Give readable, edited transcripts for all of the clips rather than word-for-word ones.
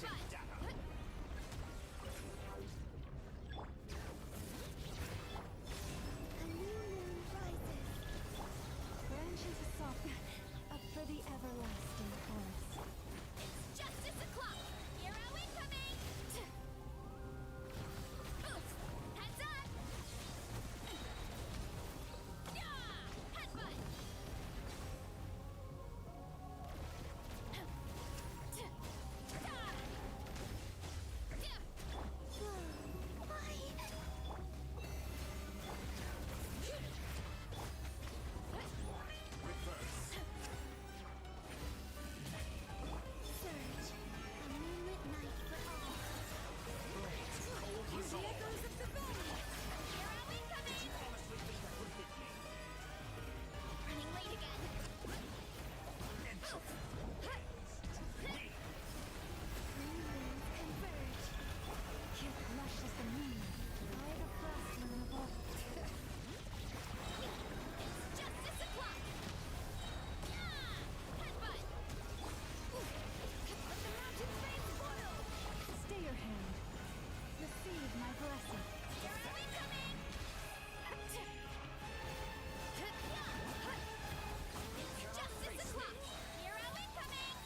A new moon rises. Branches assault, up for the everlasting forest. It's justice o'clock! Hero incoming! Boots! Heads up! Yeah! Headbutt! Surge, a moonlit night for all. Here's the echoes of the bay. Hero incoming! Running late again. Three moons converge. Here flushes the moon. I the frostman of all. It's justice o'clock! Yeah! Headbutt! Let the mountain flames boil. Stay your hand. Receive my blessing. Hero incoming! It's justice o'clock! Hero incoming!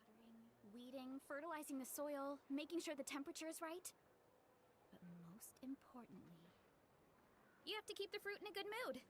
Watering, weeding, fertilizing the soil, making sure the temperature is right. But most importantly, you have to keep the fruit in a good mood.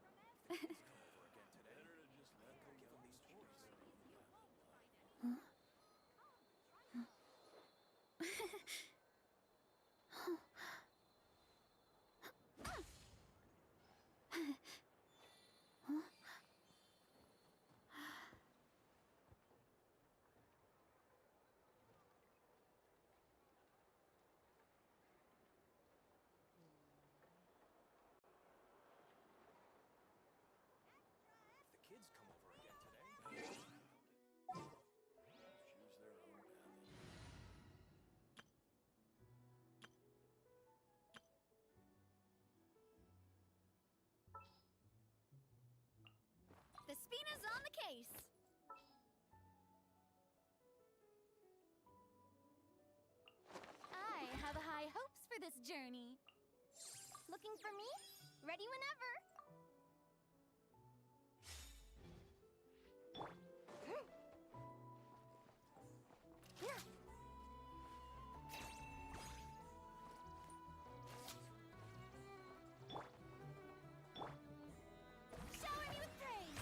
Nice! I have high hopes for this journey. Looking for me? Ready whenever. Shower me with praise!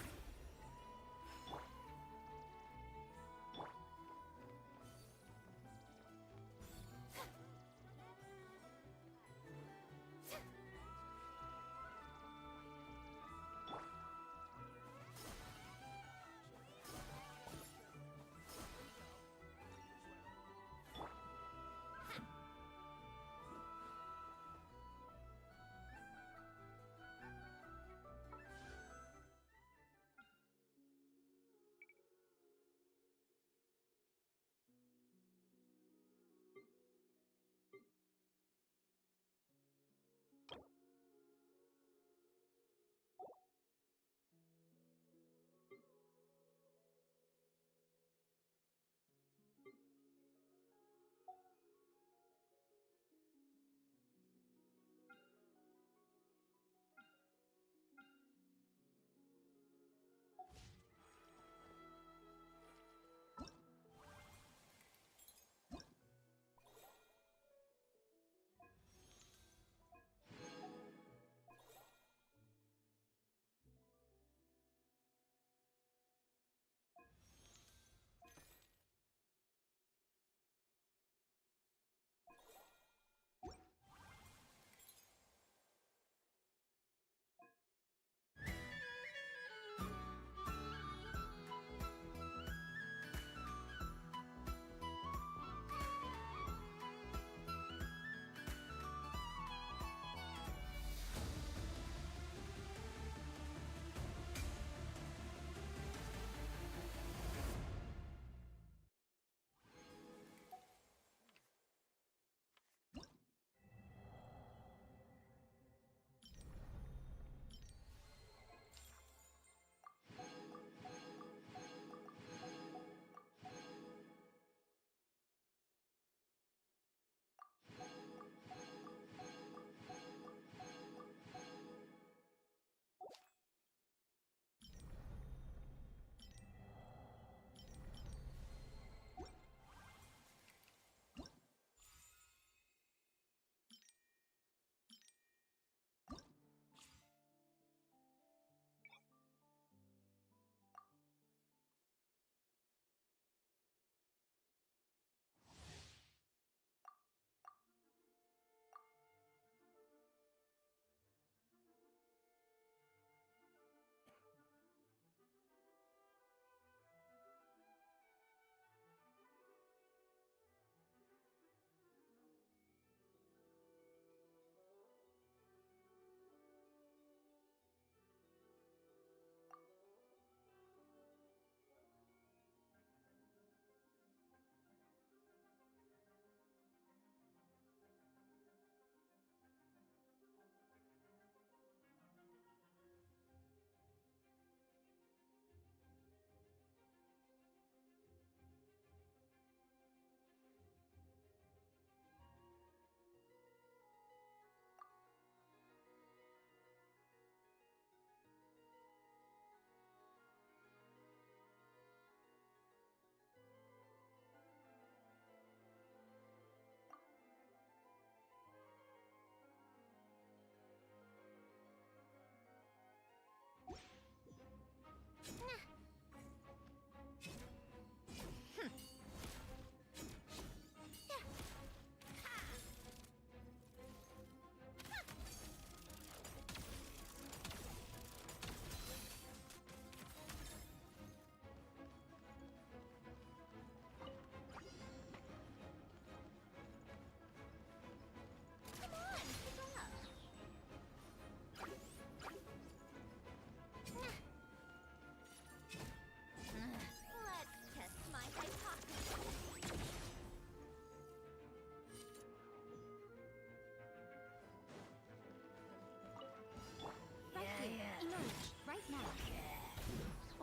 Emerge right now.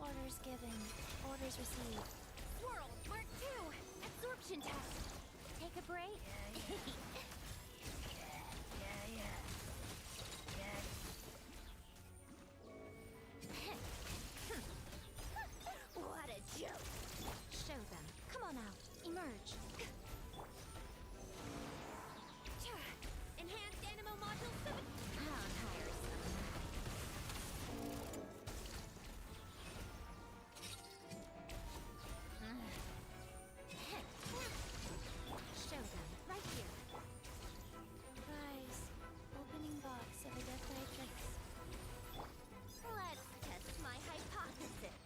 Orders given. Orders received. Swirl, Mark 2! Absorption test! Take a break? What a joke! Show them. Come on out. Emerge. Enhanced Animo Module 7. How tiresome. Show them. Right here. Rise. Opening box of a Death Matrix. Let's test my hypothesis.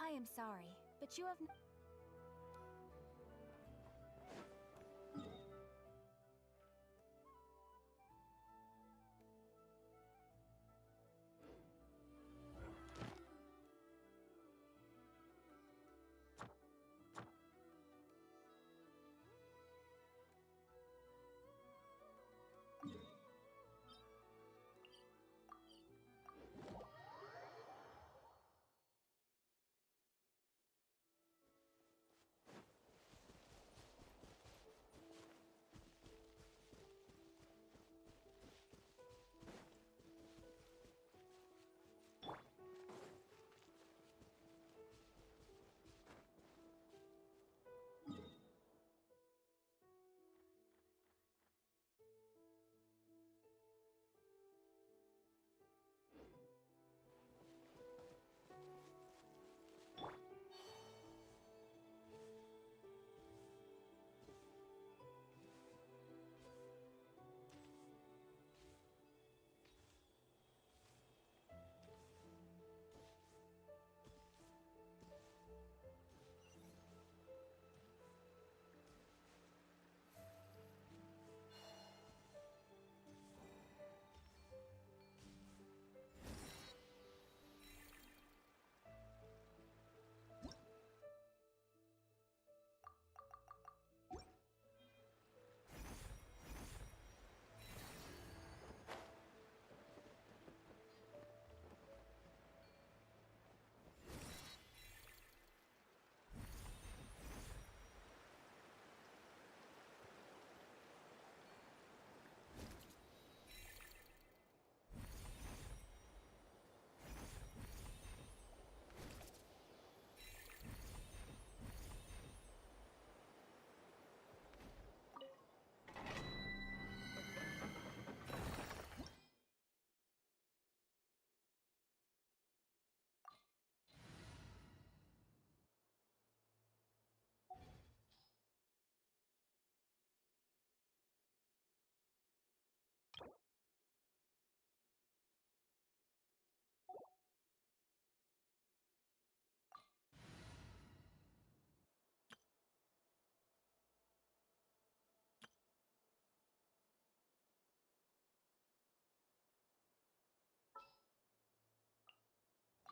I am sorry, but you have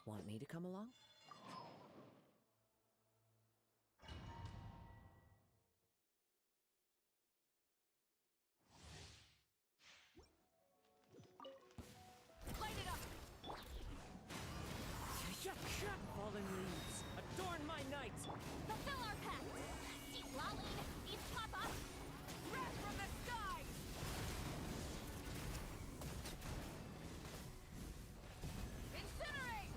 Want me to come along? Light it up! Fallen leaves, adorn my night! Fulfill our pact! Lolly, eat Papa! Wrath from the skies! Incinerate!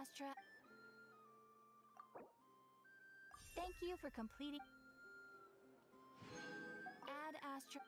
Astra. Thank you for completing. Add Astra.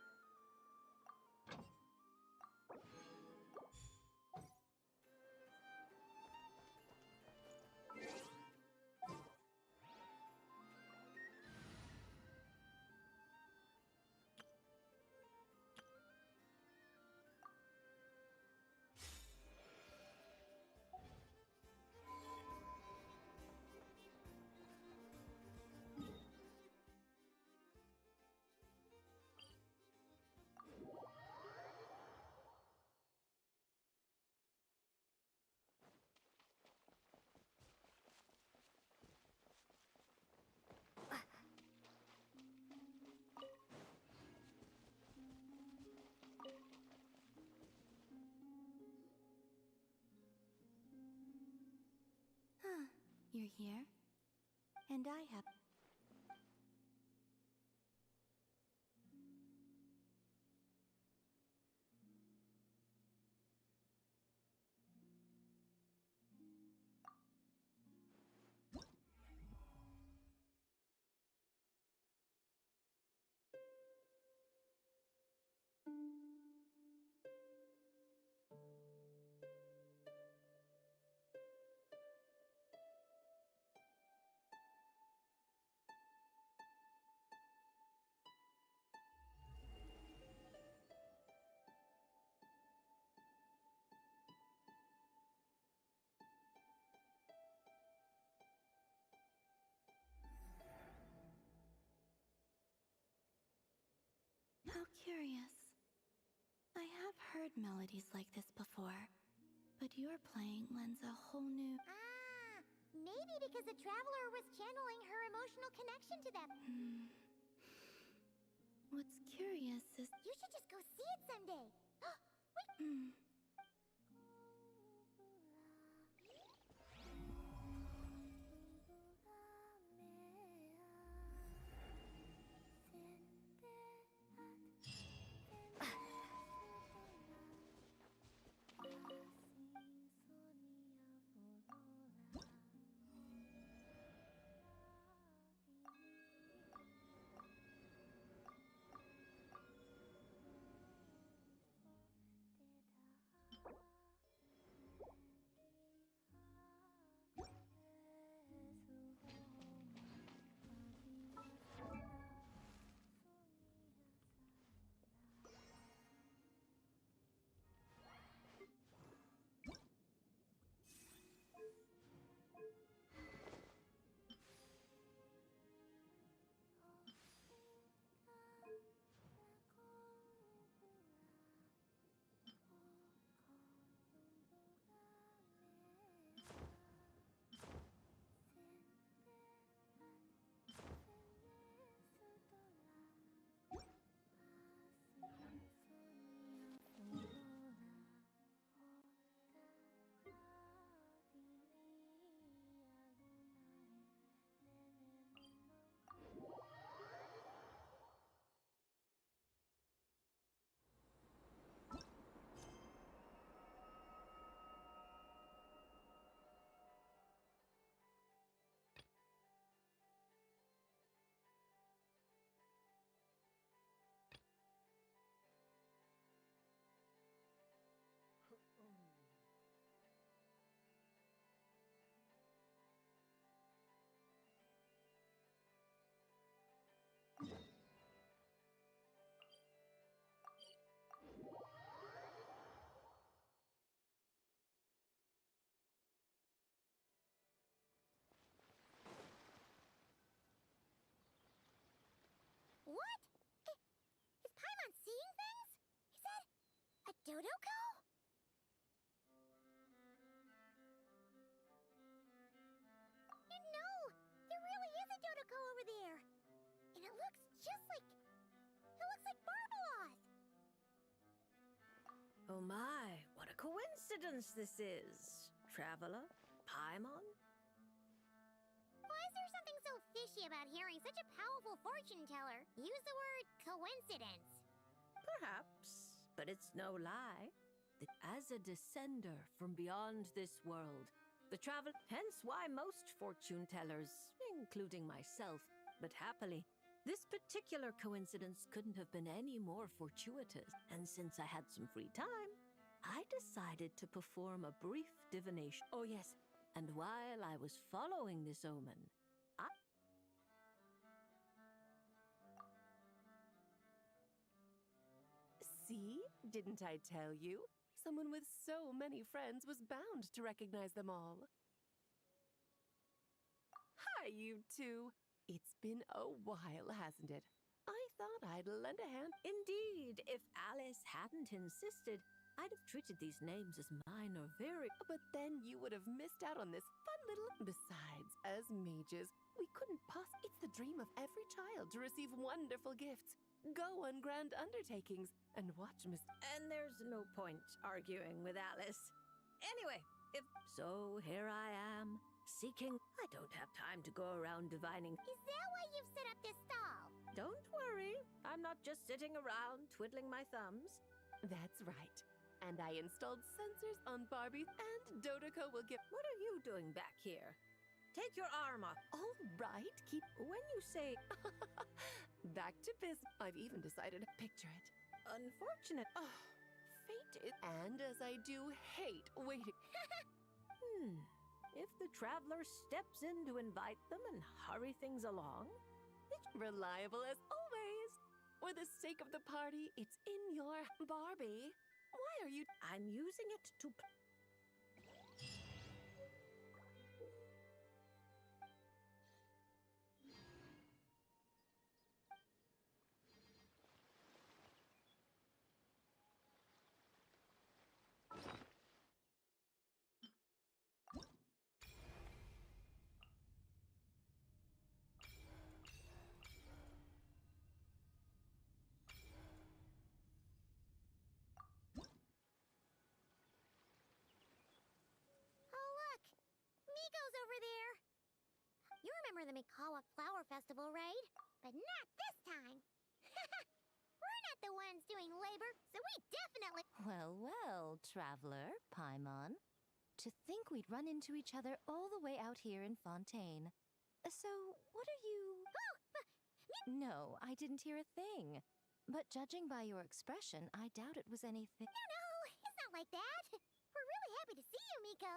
You're here, and I have. How curious. I have heard melodies like this before, but your playing lends a whole new. Ah, maybe because the traveler was channeling her emotional connection to them. What's curious is. You should just go see it someday. Hmm. What? Is Paimon seeing things? Is that a Dodoko? You know, there really is a Dodoko over there. And it looks just like... It looks like Barbeloth. Oh my, what a coincidence this is. Traveler? Paimon? Why is there something so fishy about hearing such a powerful fortune teller use the word coincidence? Perhaps, but it's no lie. As a descender from beyond this world, The travel, hence why most fortune tellers, including myself, but happily, this particular coincidence couldn't have been any more fortuitous. And since I had some free time, I decided to perform a brief divination. Oh yes, and while I was following this omen, See? Didn't I tell you? Someone with so many friends was bound to recognize them all. Hi, you two. It's been a while, hasn't it? I thought I'd lend a hand. indeed, if Alice hadn't insisted, I'd have treated these names as mine or very. But then you would have missed out on this fun little... Besides, as mages, we couldn't It's the dream of every child to receive wonderful gifts, go on grand undertakings, and watch And there's no point arguing with Alice. Anyway, if so, here I am, seeking. I don't have time to go around divining. Is that why you've set up this stall? Don't worry, I'm not just sitting around twiddling my thumbs. That's right. And I installed sensors on Barbie, and Dodoko will get... What are you doing back here? Take your arm off. All right, keep... When you say Back to business. I've even decided to picture it. unfortunate, Oh, fate is... And as I do hate waiting... if the traveler steps in to invite them and hurry things along, Reliable as always. For the sake of the party, it's in your... Barbie, why are you... I'm using it to. Oh, look! Miko's over there! You remember the Mikawa Flower Festival, right? But not this time! We're not the ones doing labor, so we definitely... Well, well, traveler, Paimon. To think we'd run into each other all the way out here in Fontaine. So, what are you... No, I didn't hear a thing. But judging by your expression, I doubt it was anything... No, it's not like that! We're really happy to see you, Miko!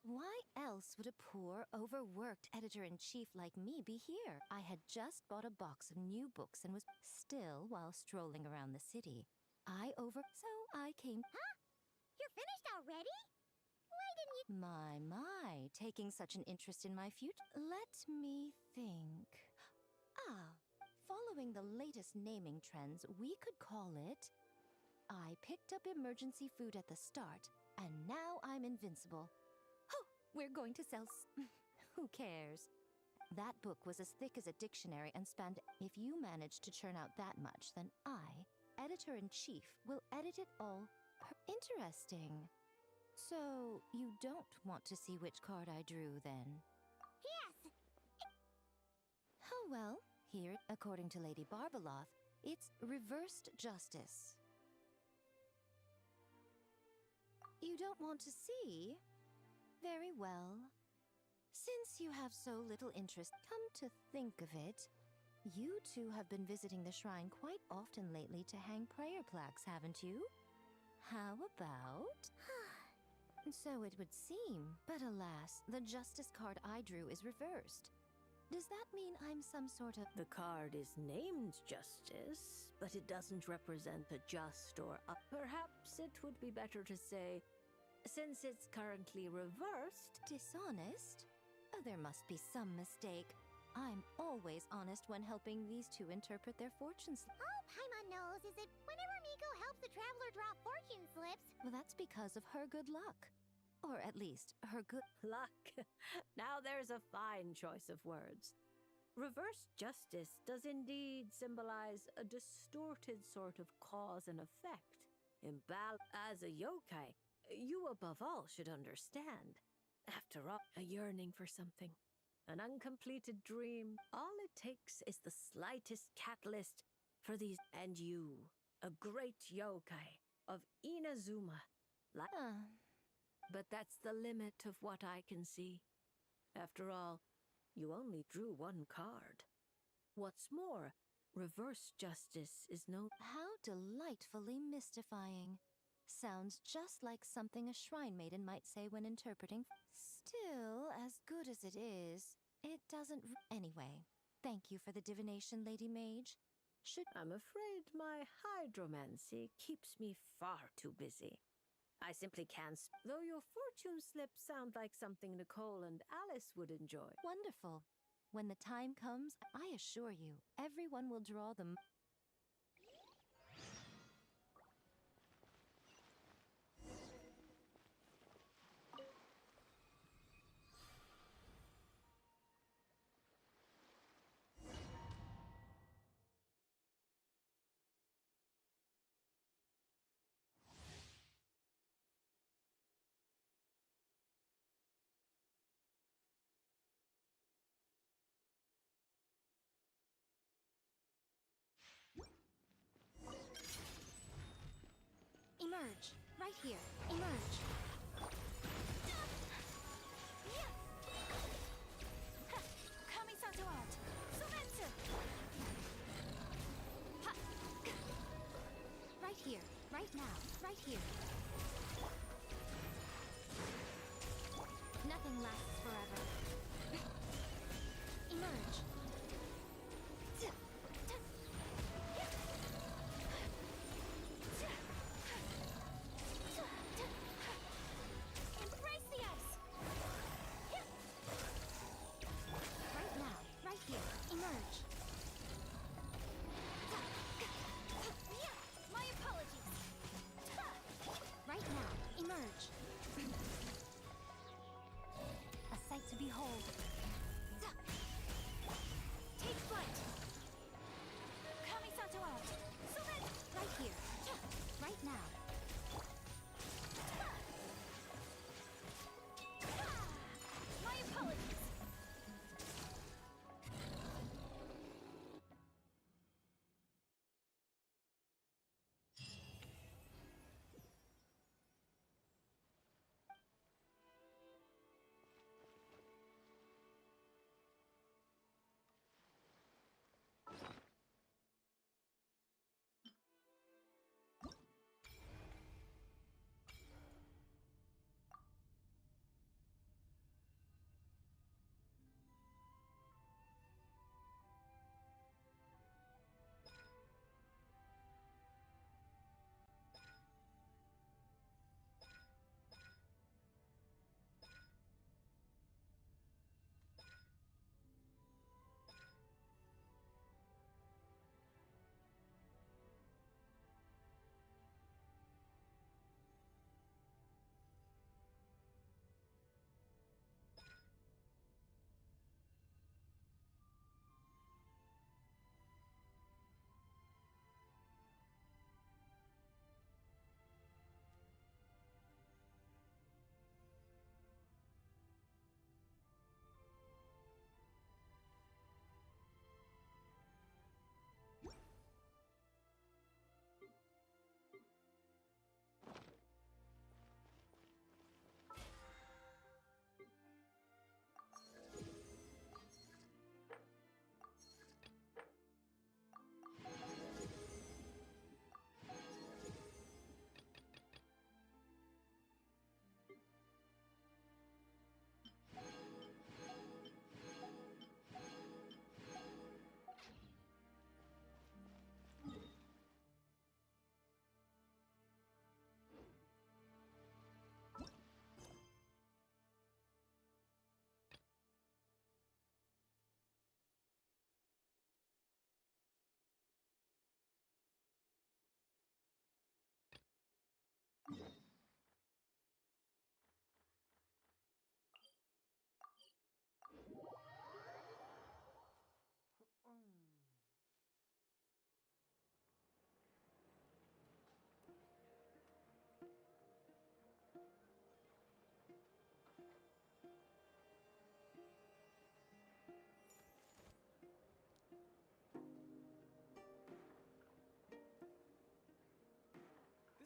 Why else would a poor, overworked editor-in-chief like me be here? I had just bought a box of new books and was still while strolling around the city. So I came... Huh? You're finished already? Why didn't you... My, taking such an interest in my future. Let me think. Following the latest naming trends, we could call it... I picked up emergency food at the start, and now I'm invincible. Oh, we're going to sell who cares? That book was as thick as a dictionary and spanned... If you manage to churn out that much, then I, editor-in-chief, will edit it all. Interesting. So, you don't want to see which card I drew, then? Yes! Oh well, here, according to Lady Barbeloth, it's reversed justice. You don't want to see? Very well. Since you have so little interest, come to think of it, you two have been visiting the shrine quite often lately to hang prayer plaques, haven't you? How about... So it would seem, but alas, the justice card I drew is reversed. Does that mean I'm some sort of... The card is named Justice, but it doesn't represent a just or a... Perhaps it would be better to say, since it's currently reversed... Dishonest? Oh, there must be some mistake. I'm always honest when helping these two interpret their fortunes. All Paimon knows is that whenever Miko helps the traveler draw fortune slips... Well, that's because of her good luck. Or at least, her good... Luck. Now there's a fine choice of words. Reversed justice does indeed symbolize a distorted sort of cause and effect. As a yokai, you above all should understand. After all, a yearning for something. An uncompleted dream. All it takes is the slightest catalyst for these... And you, a great yokai of Inazuma. But that's the limit of what I can see. After all, you only drew one card. What's more, reverse justice is no... How delightfully mystifying. Sounds just like something a shrine maiden might say when interpreting. Still, as good as it is, it doesn't. Anyway, thank you for the divination, Lady Mage. I'm afraid my hydromancy keeps me far too busy. I simply can't. Though your fortune slips sound like something Nicole and Alice would enjoy. Wonderful. When the time comes, I assure you, everyone will draw them. Emerge. Right here. Emerge. Kamisato out. Sumetsu. Right here. Right now. Right here. Nothing lasts forever. Emerge. Embrace the ice. Right now. Right here. Emerge. My apologies. Right now. Emerge. A sight to behold. Take flight. Kamisato out. Sumetsu. Right here. Right now. My apologies.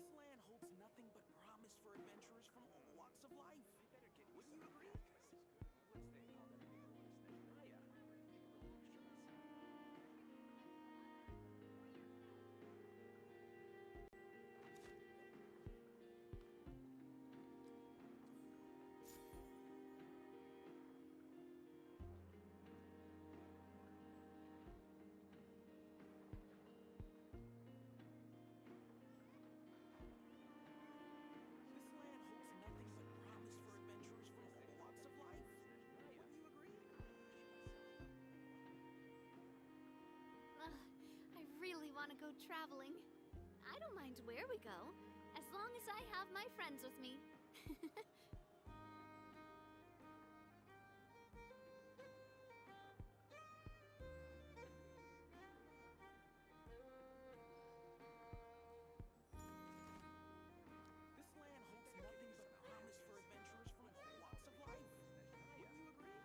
This land holds nothing but promise for adventurers from all walks of of life. Wouldn't you agree? This land holds nothing but promise for adventurers from all walks of life. Wouldn't you agree? I really want to go traveling. I don't mind where we go, as long as I have my friends with me. This land holds nothing but promise for adventurers from all walks of life. Wouldn't you agree?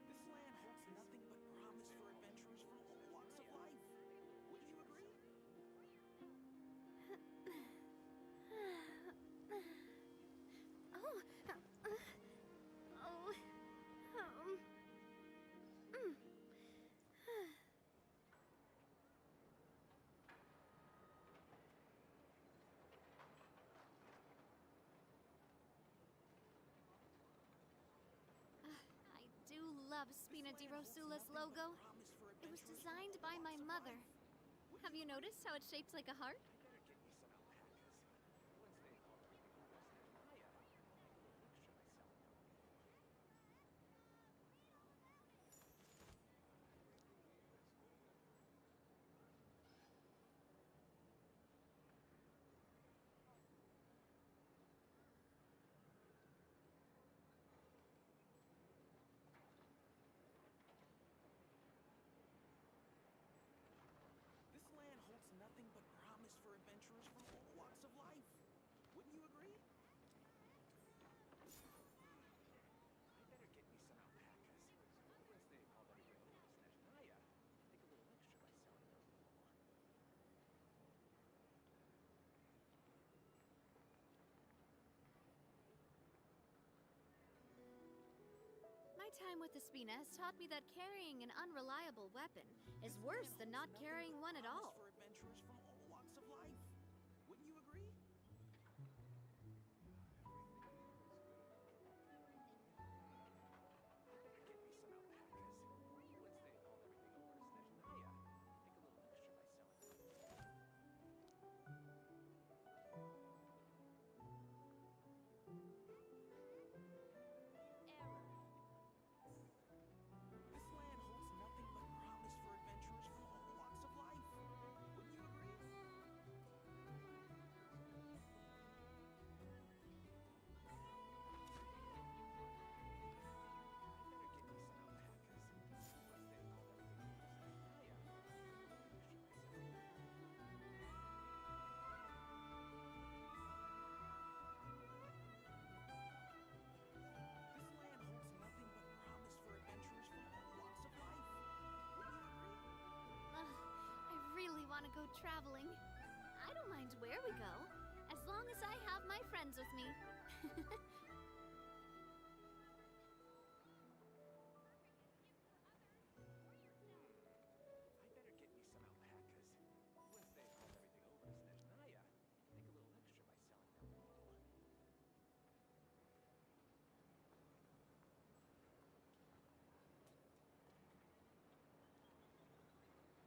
This land holds nothing but promise for adventurers from all walks of life. Wouldn't you agree? I do love Spina di Rosula's logo. Promise for It was adventurers from designed all by my walks of mother. life. Have you noticed how it's shaped like a heart? This land holds nothing but promise for adventurers from all walks of life. Wouldn't you agree? My time with the Spina has taught me that carrying an unreliable weapon is worse than not carrying one at all. For adventurers from all walks of life. Wouldn't you agree? This land holds nothing but promise for adventurers from all walks of life. Wouldn't you agree? This land holds nothing but promise for adventurers from all walks of life. Wouldn't you agree? I really want to go traveling. I don't mind where we go, as long as I have my friends with me.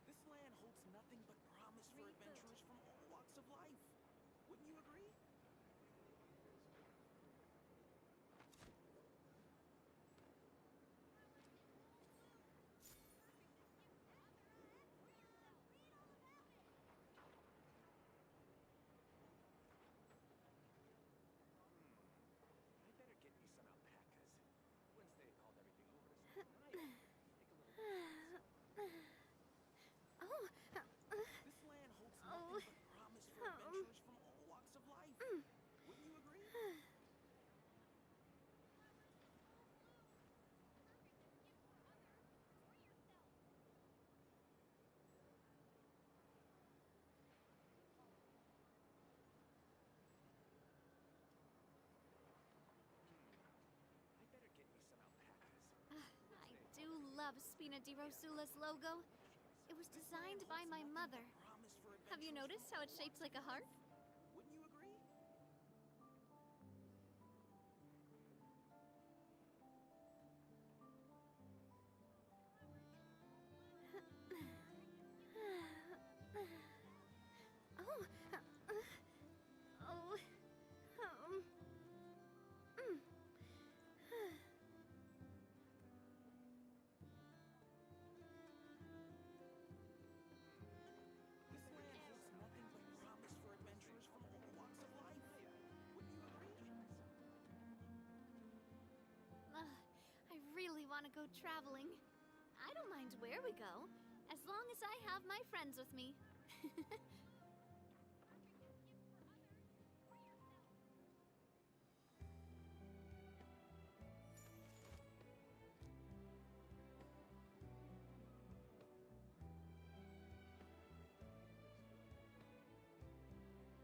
This land holds nothing but promise for adventurers from all walks of life. Wouldn't you agree? love Spina di Rosula's logo. It was designed by my mother. Have you noticed how it's shaped like a heart? Wouldn't you agree? This land holds nothing but promise for adventurers from all walks of life. Wouldn't you agree? I really want to go traveling. I don't mind where we go, as long as I have my friends with me.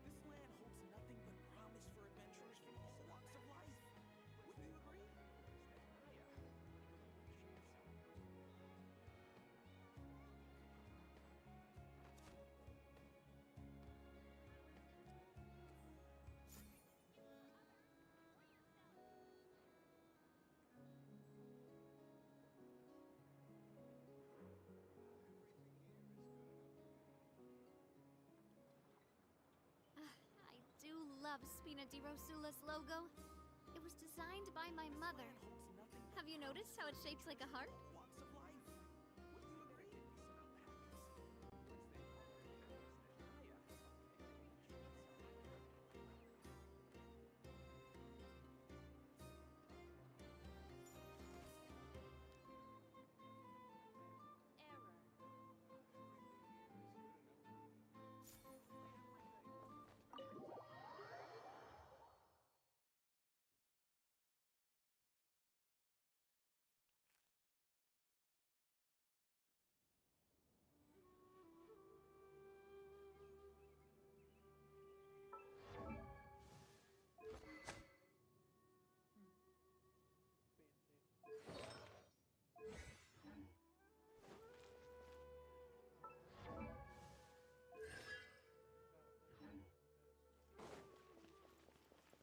This land holds nothing but promise for adventurers from all walks of life. Wouldn't you agree? I do love Spina di Rosula's logo. It was designed by my mother. Holds nothing but Have you noticed how it's shaped like a heart? walks of life. Wouldn't you agree?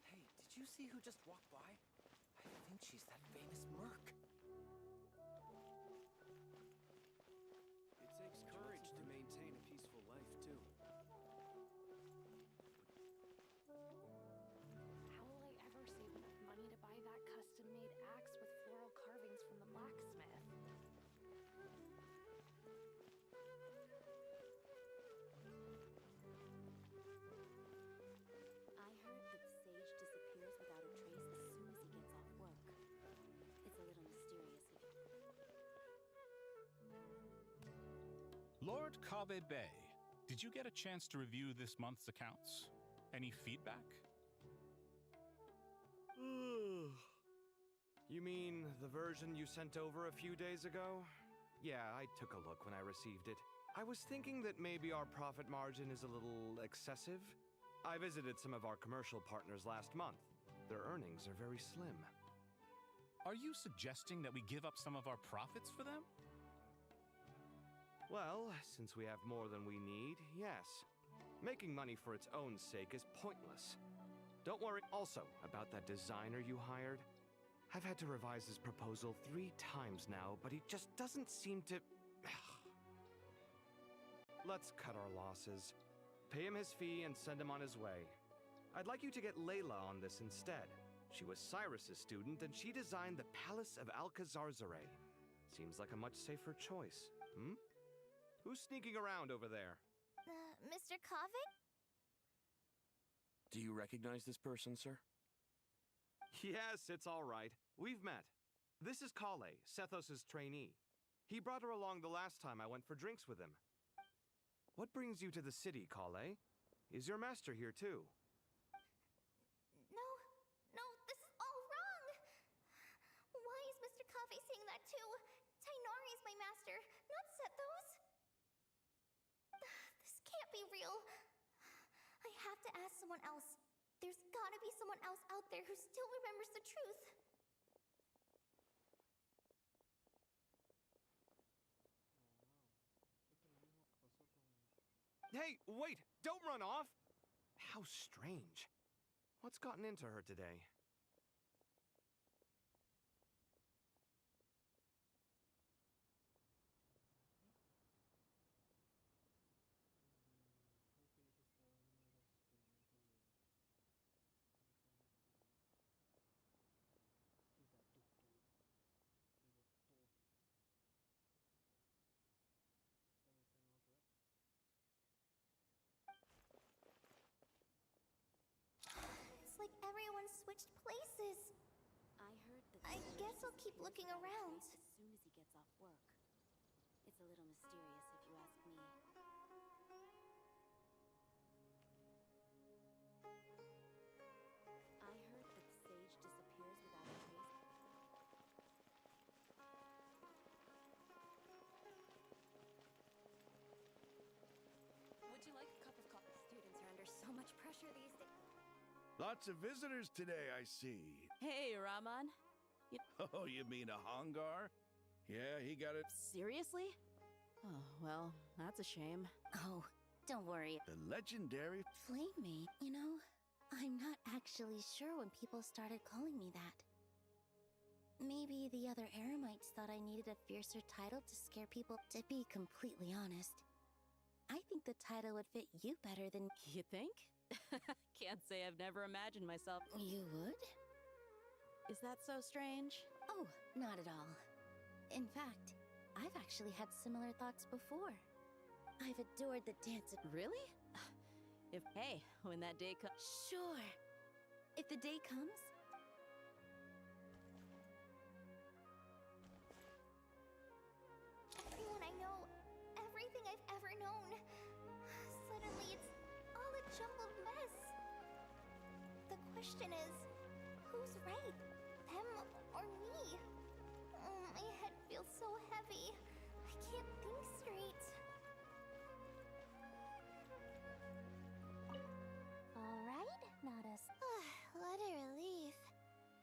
Hey, did you see who just walked by? I think she's that famous merc. It takes courage to maintain a peaceful life, too. How will I ever save enough money to buy that custom-made axe with floral carvings from the blacksmith? I heard that the sage disappears without a trace as soon as he gets off work. It's a little mysterious if Lord Kabe Bay, did you get a chance to review this month's accounts? Any feedback? You mean the version you sent over a few days ago? Yeah, I took a look when I received it. I was thinking that maybe our profit margin is a little excessive. I visited some of our commercial partners last month. Their earnings are very slim. Are you suggesting that we give up some of our profits for them? Well, since we have more than we need, yes. Making money for its own sake is pointless. Don't worry also about that designer you hired. I've had to revise his proposal 3 times now, but he just doesn't seem to... Let's cut our losses. Pay him his fee and send him on his way. I'd like you to get Layla on this instead. She was Cyrus's student, and she designed the Palace of Alcazarzare. Seems like a much safer choice, hmm? Who's sneaking around over there? Mr. Kovic? Do you recognize this person, sir? Yes, it's all right. We've met. This is Kale, Sethos' trainee. He brought her along the last time I went for drinks with him. What brings you to the city, Kale? Is your master here too? No, this is all wrong! Why is Mr. Kave saying that too? Tainari is my master, not Sethos! This can't be real. I have to ask someone else. There's gotta be someone else out there who still remembers the truth. Hey, wait! Don't run off! How strange. What's gotten into her today? It's like everyone switched places. I heard that. I guess I'll keep looking around. As soon as he gets off work. It's a little mysterious, if you ask me. I heard that the sage disappears without a trace. Would you like a cup of coffee? Students are under so much pressure these days. Lots of visitors today, I see. Hey, Raman. Oh, you mean a Hongar? Yeah, he got it. Seriously? Oh, well, that's a shame. Oh, don't worry. The legendary. Flamemate, you know, I'm not actually sure when people started calling me that. Maybe the other Eremites thought I needed a fiercer title to scare people. To be completely honest, I think the title would fit you better than... You think? Can't say I've never imagined myself. You would? Is that so strange? Oh, not at all. In fact, I've actually had similar thoughts before. I've adored the dance of... Really? Hey, when that day comes... Sure. If the day comes... Everyone I know, everything I've ever known. Suddenly it's all a jumbled mess. The question is, who's right? Them or me? Oh, my head feels so heavy. I can't think straight. All right, not a... what a relief.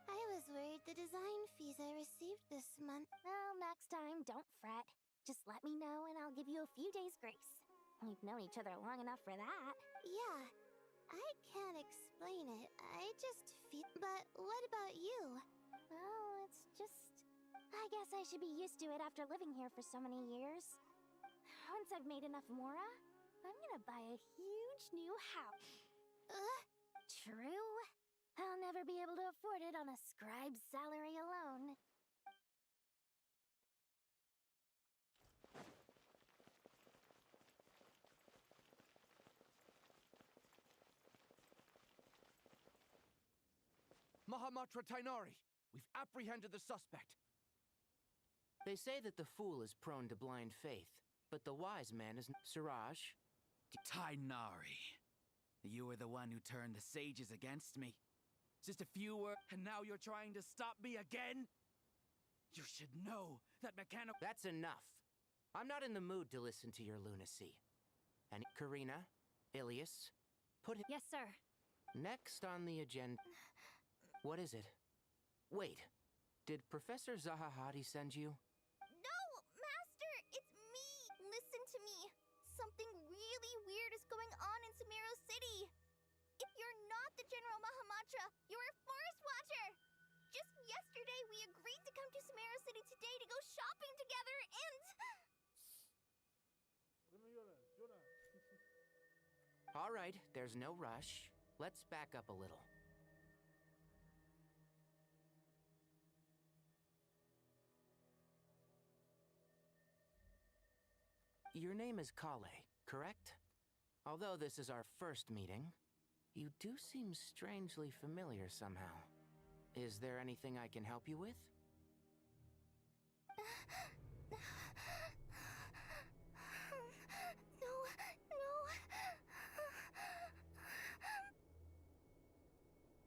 I was worried the design fees I received this month... Well, next time, don't fret. Just let me know and I'll give you a few days' grace. We've known each other long enough for that. Yeah, I can't explain it. I just feel... But what about you? Well, it's just... I guess I should be used to it after living here for so many years. Once I've made enough Mora, I'm gonna buy a huge new house. True. I'll never be able to afford it on a scribe's salary alone. Mahamatra Tainari, we've apprehended the suspect. They say that the fool is prone to blind faith, but the wise man is... Siraj? Tainari, you were the one who turned the sages against me. Just a few words, and now you're trying to stop me again? You should know that mechanical... That's enough. I'm not in the mood to listen to your lunacy. And Karina, Ilias, put him... Yes, sir. Next on the agenda... What is it? Wait, did Professor Zahahati send you? No, Master! It's me! Listen to me. Something really weird is going on in Sumeru City. If you're not the General Mahamatra, you're a forest watcher! Just yesterday, we agreed to come to Sumeru City today to go shopping together and... All right, there's no rush. Let's back up a little. Your name is Kale, correct? Although this is our first meeting, you do seem strangely familiar somehow. Is there anything I can help you with? No.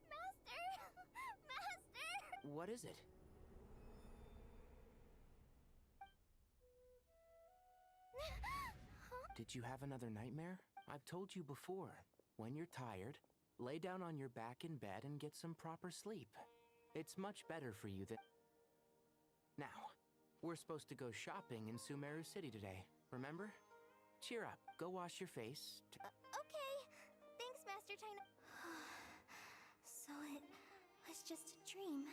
Master! What is it? Did you have another nightmare? I've told you before. When you're tired, lay down on your back in bed and get some proper sleep. It's much better for you than... Now, we're supposed to go shopping in Sumeru City today, remember? cheer up. Go wash your face. Okay. Thanks, Master China. So it was just a dream.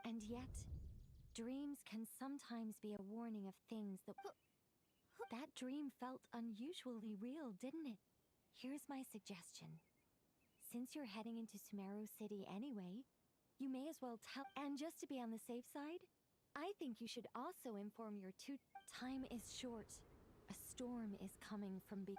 And yet, dreams can sometimes be a warning of things that... That dream felt unusually real, didn't it? Here's my suggestion. Since you're heading into Sumeru City anyway, you may as well tell... And just to be on the safe side, I think you should also inform your two... Time is short. A storm is coming from big...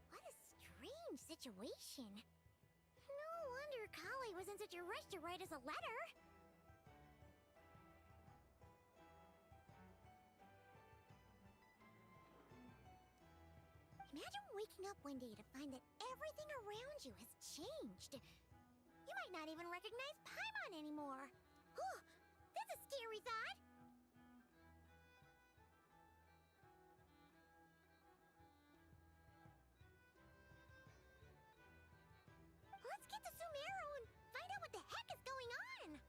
What a strange situation. No wonder Kali was in such a rush to write us a letter. Imagine waking up one day to find that everything around you has changed. You might not even recognize Paimon anymore. Whew, that's a scary thought. Let's get to Sumeru and find out what the heck is going on.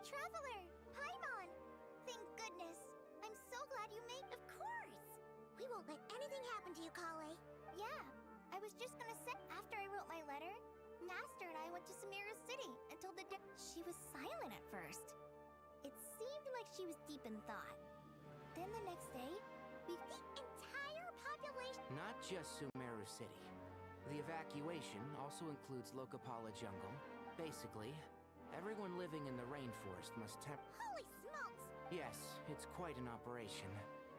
Traveler! Paimon! Thank goodness! I'm so glad you made... Of course! We won't let anything happen to you, Kale. Yeah, I was just gonna say, after I wrote my letter, Master and I went to Sumeru City and told the She was silent at first. It seemed like she was deep in thought. Then the next day, The entire population... Not just Sumeru City. The evacuation also includes Lokapala Jungle. Basically, everyone living in the rainforest must Holy smokes! Yes, it's quite an operation.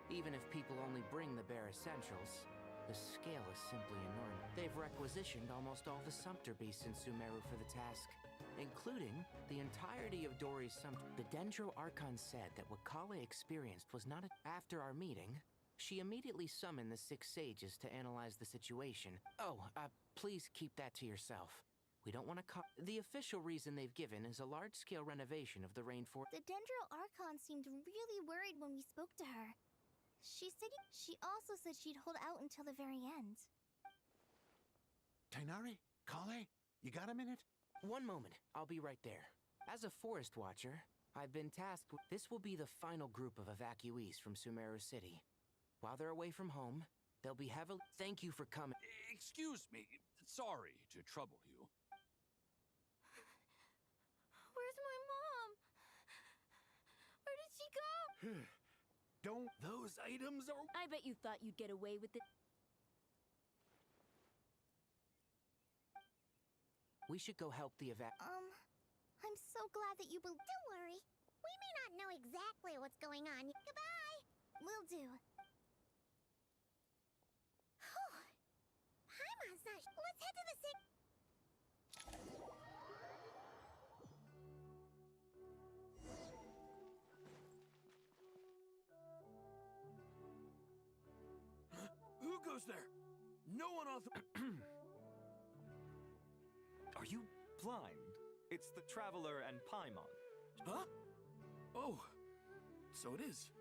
Even if people only bring the bare essentials, the scale is simply enormous. They've requisitioned almost all the Sumpter beasts in Sumeru for the task, including the entirety of Dori's Sumpter. The Dendro Archon said that what Kale experienced was not a... After our meeting, she immediately summoned the 6 sages to analyze the situation. Oh, please keep that to yourself. We don't want to The official reason they've given is a large-scale renovation of the rainforest. the Dendro Archon seemed really worried when we spoke to her. She also said she'd hold out until the very end. Tainari? Kale? You got a minute? One moment, I'll be right there. As a forest watcher, I've been tasked with... This will be the final group of evacuees from Sumeru City. While they're away from home, they'll be heavily... Thank you for coming. Excuse me. Sorry to trouble you. Where's my mom? Where did she go? Don't... Those items are... I bet you thought you'd get away with it. We should go help the I'm so glad that you believe. Don't worry. We may not know exactly what's going on. Goodbye! Will do. Paimon's not... Let's head to the goes there? No one Are you blind? It's the Traveler and Paimon. Huh? Oh, so it is.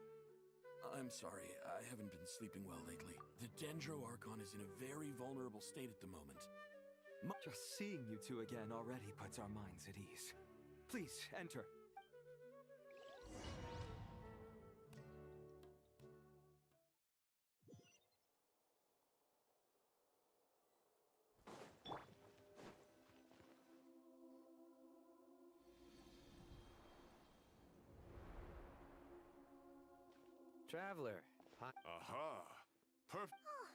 I'm sorry, I haven't been sleeping well lately. The Dendro Archon is in a very vulnerable state at the moment. Just seeing you two again already puts our minds at ease. Please, enter. Traveler. Aha! Perfect. Oh,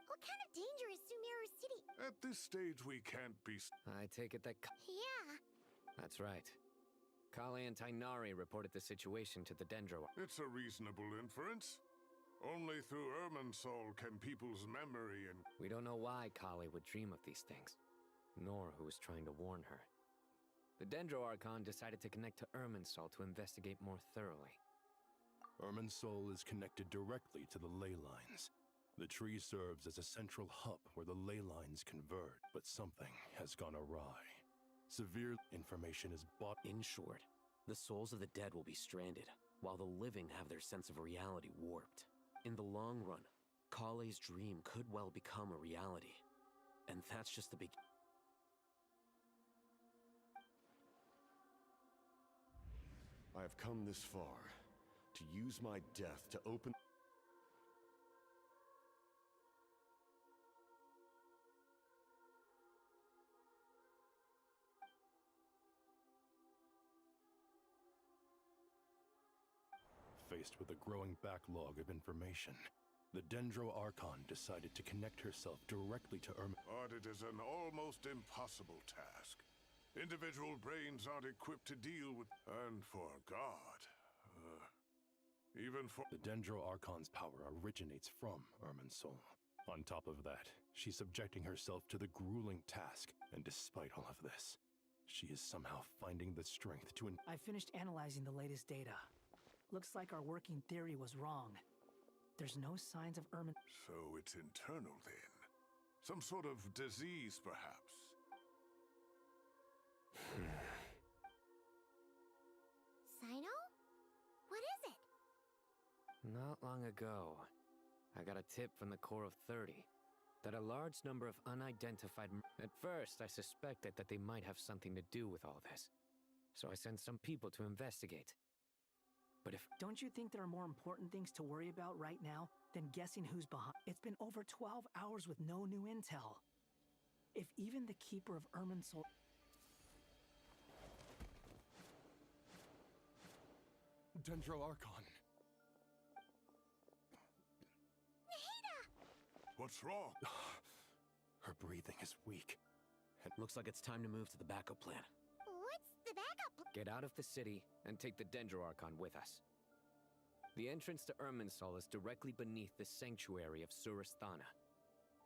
what kind of danger is Sumeru City? At this stage, we can't be. I take it that. Yeah. That's right. Kale and Tainari reported the situation to the Dendro. It's a reasonable inference. Only through Irminsul can people's memory and. We don't know why Kale would dream of these things, nor who was trying to warn her. The Dendro Archon decided to connect to Irminsul to investigate more thoroughly. Irminsul is connected directly to the ley lines. The tree serves as a central hub where the ley lines converge, but something has gone awry. Severe information is bought. In short, the souls of the dead will be stranded, while the living have their sense of reality warped. In the long run, Kale's dream could well become a reality. And that's just the beginning. I have come this far to use my death to open. Faced with a growing backlog of information, the Dendro Archon decided to connect herself directly to But it is an almost impossible task. Individual brains aren't equipped to deal with. And for God, even for. The Dendro Archon's power originates from Irminsul. On top of that, she's subjecting herself to the grueling task, and despite all of this, she is somehow finding the strength to. I finished analyzing the latest data. Looks like our working theory was wrong. There's no signs of Irmin. So it's internal then. Some sort of disease, perhaps. Sino? What is it? Not long ago, I got a tip from the Core of 30 that a large number of unidentified. At first, I suspected that they might have something to do with all this. So I sent some people to investigate. But if... Don't you think there are more important things to worry about right now than guessing who's behind? It's been over 12 hours with no new intel. If even the Keeper of Irminsul... Dendro Archon. What's wrong? Her breathing is weak. It looks like it's time to move to the backup plan. What's the backup? Get out of the city and take the Dendro Archon with us. The entrance to Irminsul is directly beneath the sanctuary of Surasthana.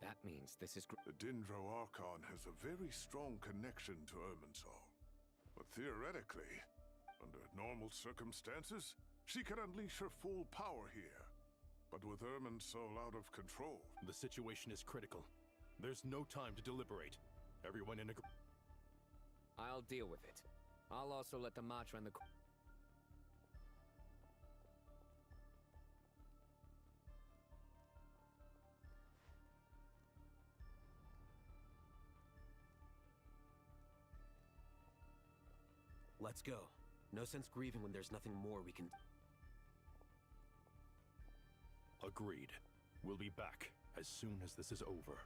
That means this is... The Dendro Archon has a very strong connection to Irminsul. But theoretically, under normal circumstances, she can unleash her full power here. But with Irminsul out of control... The situation is critical. There's no time to deliberate. Everyone in a... I'll deal with it. I'll also let the Matra and the... Let's go. No sense grieving when there's nothing more we can... Agreed. We'll be back as soon as this is over.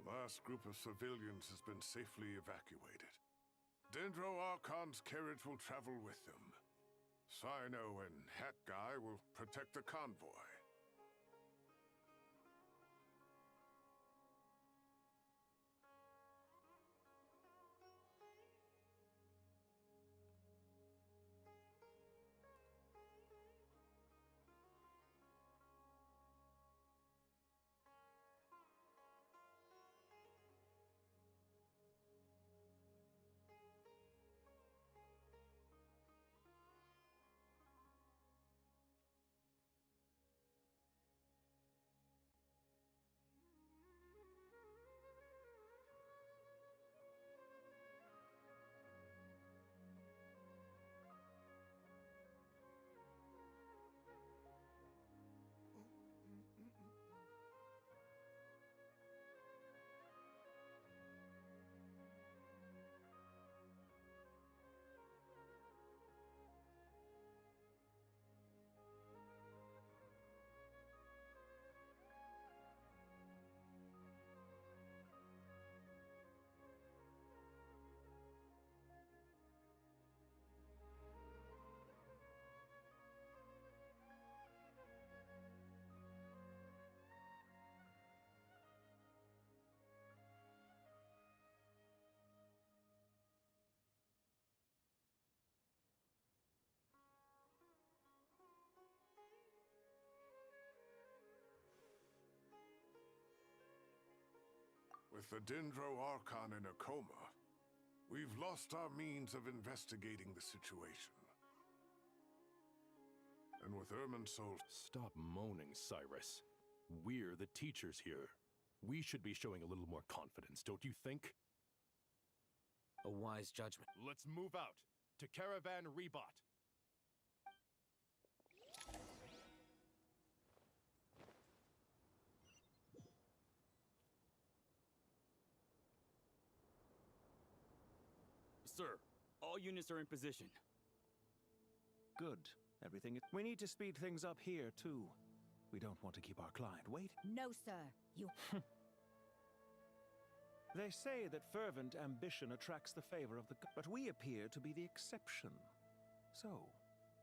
The last group of civilians has been safely evacuated. Dendro Archon's carriage will travel with them. Sino and Hat Guy will protect the convoy. With the Dendro Archon in a coma, we've lost our means of investigating the situation. And with Irminsul... Stop moaning, Cyrus. We're the teachers here. We should be showing a little more confidence, don't you think? A wise judgment. Let's move out to Caravan Rebot. Sir, all units are in position. Good. Everything is... We need to speed things up here, too. We don't want to keep our client waiting. No, sir. You... They say that fervent ambition attracts the favor of the... But we appear to be the exception. So,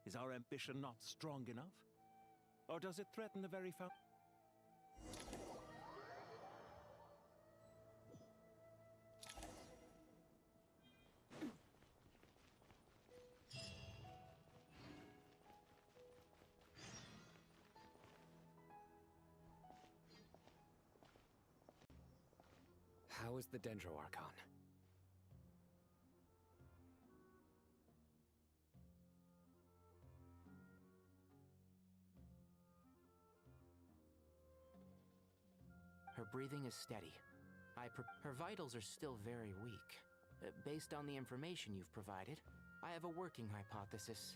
is our ambition not strong enough? Or does it threaten the very foundation? How is the Dendro Archon? Her breathing is steady. Her vitals are still very weak. Based on the information you've provided, I have a working hypothesis.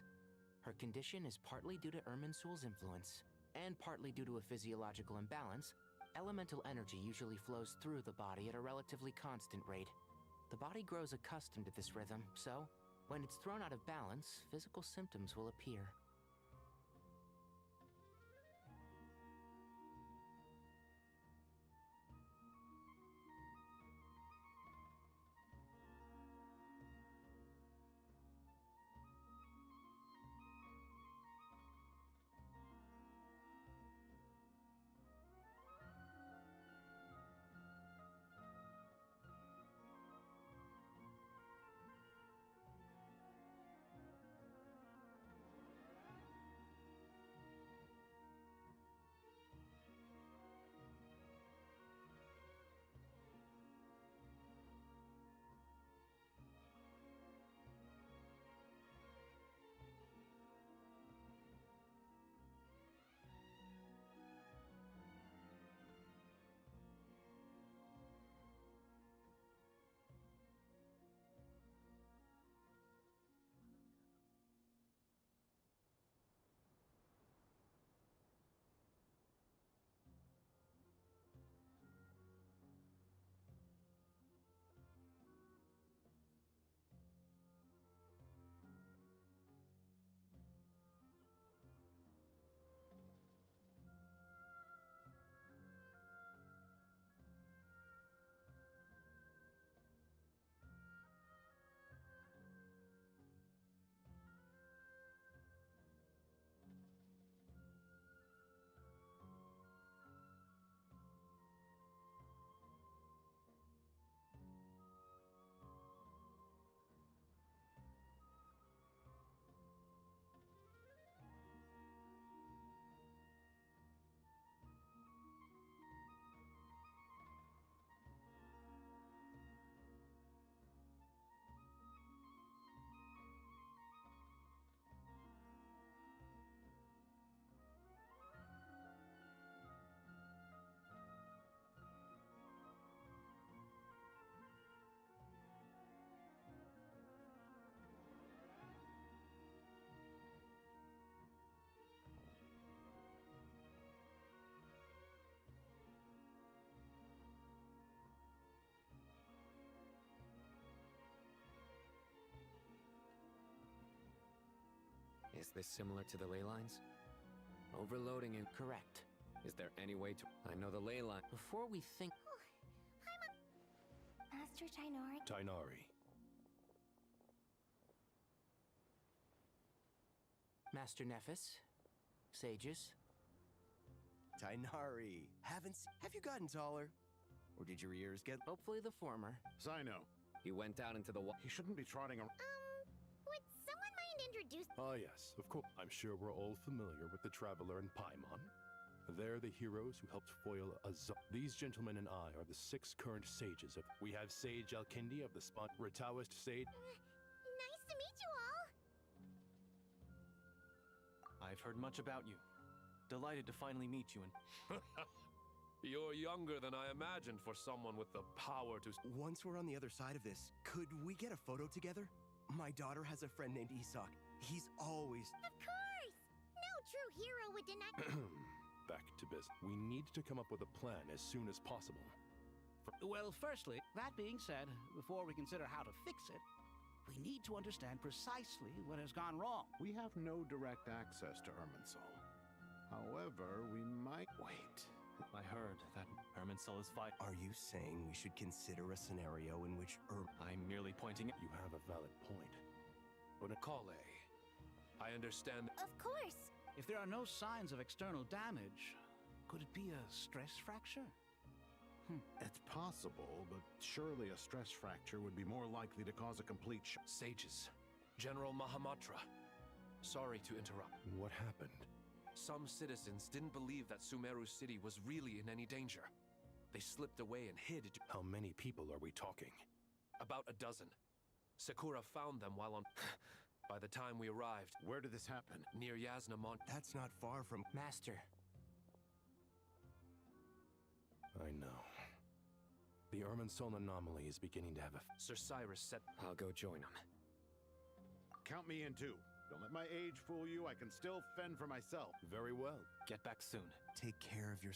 Her condition is partly due to Irminsul's influence, and partly due to a physiological imbalance. Elemental energy usually flows through the body at a relatively constant rate. The body grows accustomed to this rhythm, so when it's thrown out of balance, physical symptoms will appear. Is this similar to the ley lines? Overloading and... Correct. Is there any way to... I know the ley line... Before we think... Master Tighnari? Tighnari. Master Nephis? Sages? Tighnari. Have you gotten taller? Or did your ears get... Hopefully the former. Cyno. He went out into the... He shouldn't be trotting around... Would someone mind introducing... Ah, yes, of course. I'm sure we're all familiar with the Traveler and Paimon. They're the heroes who helped foil These gentlemen and I are the 6 current sages of... We have Sage Alkindi of the Spot, Ritaoist Sage... Nice to meet you all! I've heard much about you. Delighted to finally meet you and... You're younger than I imagined for someone with the power to... Once we're on the other side of this, could we get a photo together? My daughter has a friend named Isak. He's always... Of course! No true hero would deny... Back to business. We need to come up with a plan as soon as possible. Well, firstly, that being said, before we consider how to fix it, we need to understand precisely what has gone wrong. We have no direct access to Irminsul. However, we might... Wait. I heard that Irminsul is fight. Are you saying we should consider a scenario in which I'm merely pointing at... You have a valid point. But Kale, I understand... Of course! If there are no signs of external damage, could it be a stress fracture? It's possible, but surely a stress fracture would be more likely to cause a complete Sages. General Mahamatra. Sorry to interrupt. What happened? Some citizens didn't believe that Sumeru City was really in any danger. They slipped away and hid. How many people are we talking? About a dozen. Sakura found them while on... By the time we arrived... Where did this happen? Near Yasnamon. That's not far from... Master. I know. The Irminsul anomaly is beginning to have a... Sir Cyrus said... I'll go join him. Count me in too. Don't let my age fool you. I can still fend for myself. Very well. Get back soon. Take care of your...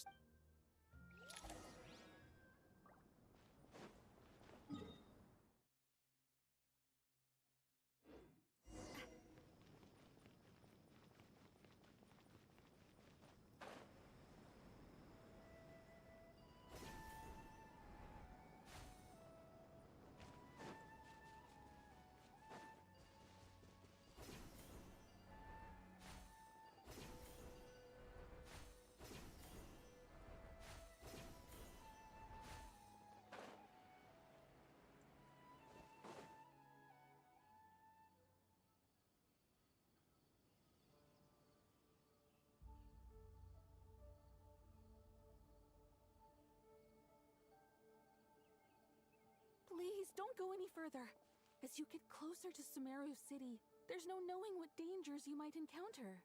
Please, don't go any further. As you get closer to Sumeru City, there's no knowing what dangers you might encounter.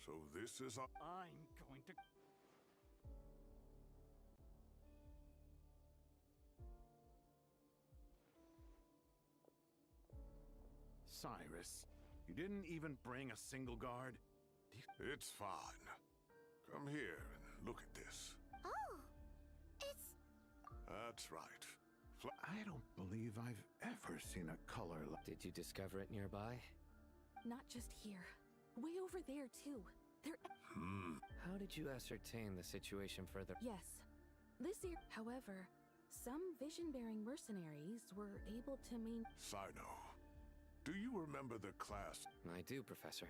So this is a... I'm going to... Cyrus, you didn't even bring a single guard? It's fine. Come here and look at this. Oh, it's... That's right. I don't believe I've ever seen a color like... Did you discover it nearby? Not just here. Way over there, too. How did you ascertain the situation further? Yes. This year, however, some vision-bearing mercenaries were able to Sino, do you remember the class? I do, Professor.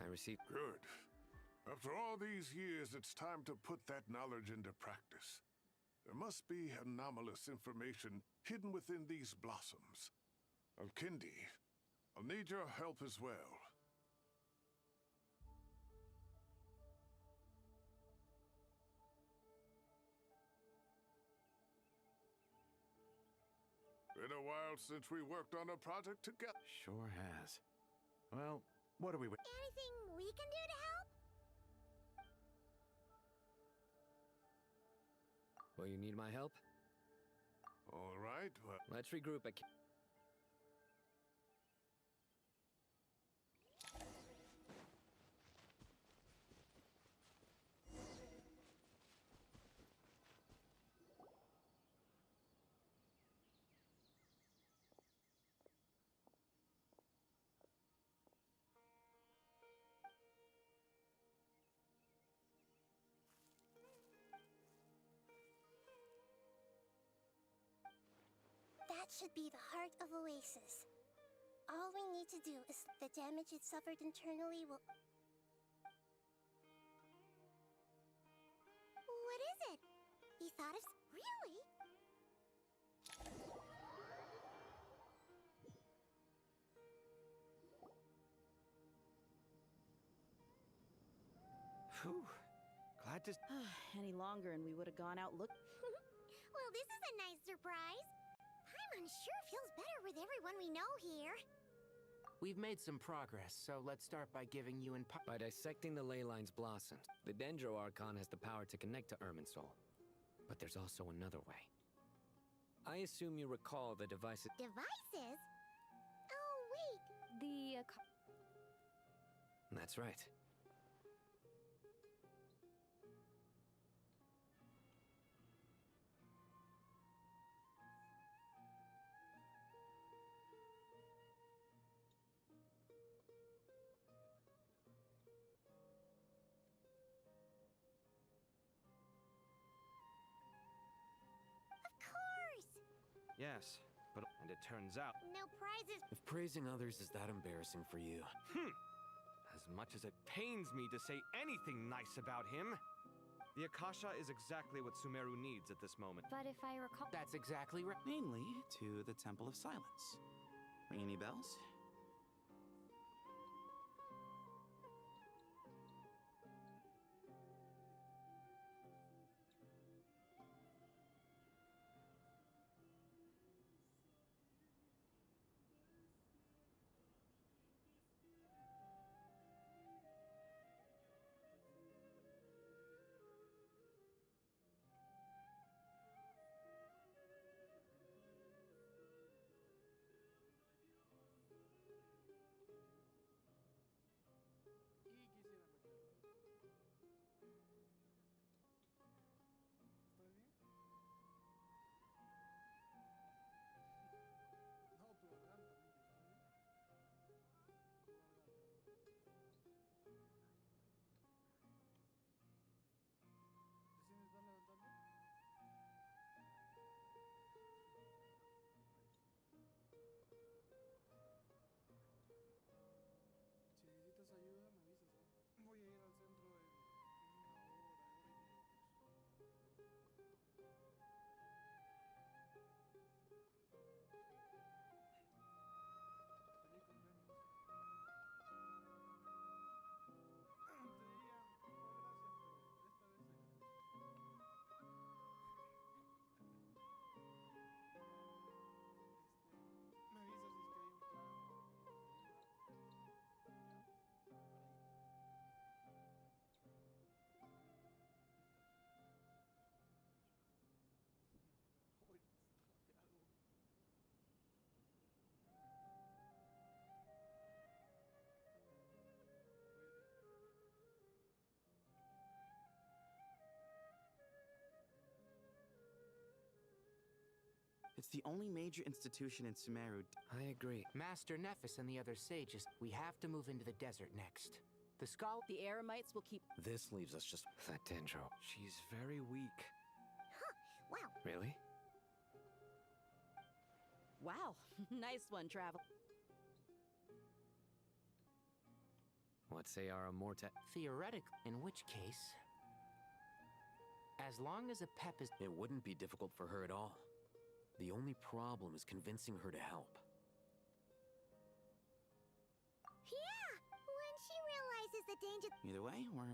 I received... Good. After all these years, it's time to put that knowledge into practice. There must be anomalous information hidden within these blossoms. Alkindi, I'll need your help as well. Been a while since we worked on a project together. Sure has. Well, what are we... Anything we can do to help? Will you need my help? All right, well... Let's regroup at... That should be the heart of Oasis. All we need to do is the damage it suffered internally will... What is it? He thought of... Really? Phew. Glad to... Any longer and we would have gone out look... Well, this is a nice surprise. Paimon sure feels better with everyone we know here. We've made some progress, so let's start by giving you and By dissecting the ley lines blossomed, the Dendro Archon has the power to connect to Irminsul. But there's also another way. I assume you recall the devices... Devices? Oh, wait. The... That's right. Yes, but... And it turns out... No prizes. If praising others is that embarrassing for you... As much as it pains me to say anything nice about him, the Akasha is exactly what Sumeru needs at this moment. But if I recall... That's exactly right. Namely, to the Temple of Silence. Ring any bells? It's the only major institution in Sumeru. I agree. Master Nephis and the other sages, we have to move into the desert next. The The Eremites will keep... This leaves us just... That Dendro. She's very weak. Huh. Wow. Really? Wow. Nice one, Travel. What say our Amorta? Theoretic, in which case... As long as a pep is... It wouldn't be difficult for her at all. The only problem is convincing her to help. Yeah! When she realizes the danger... Either way, we're...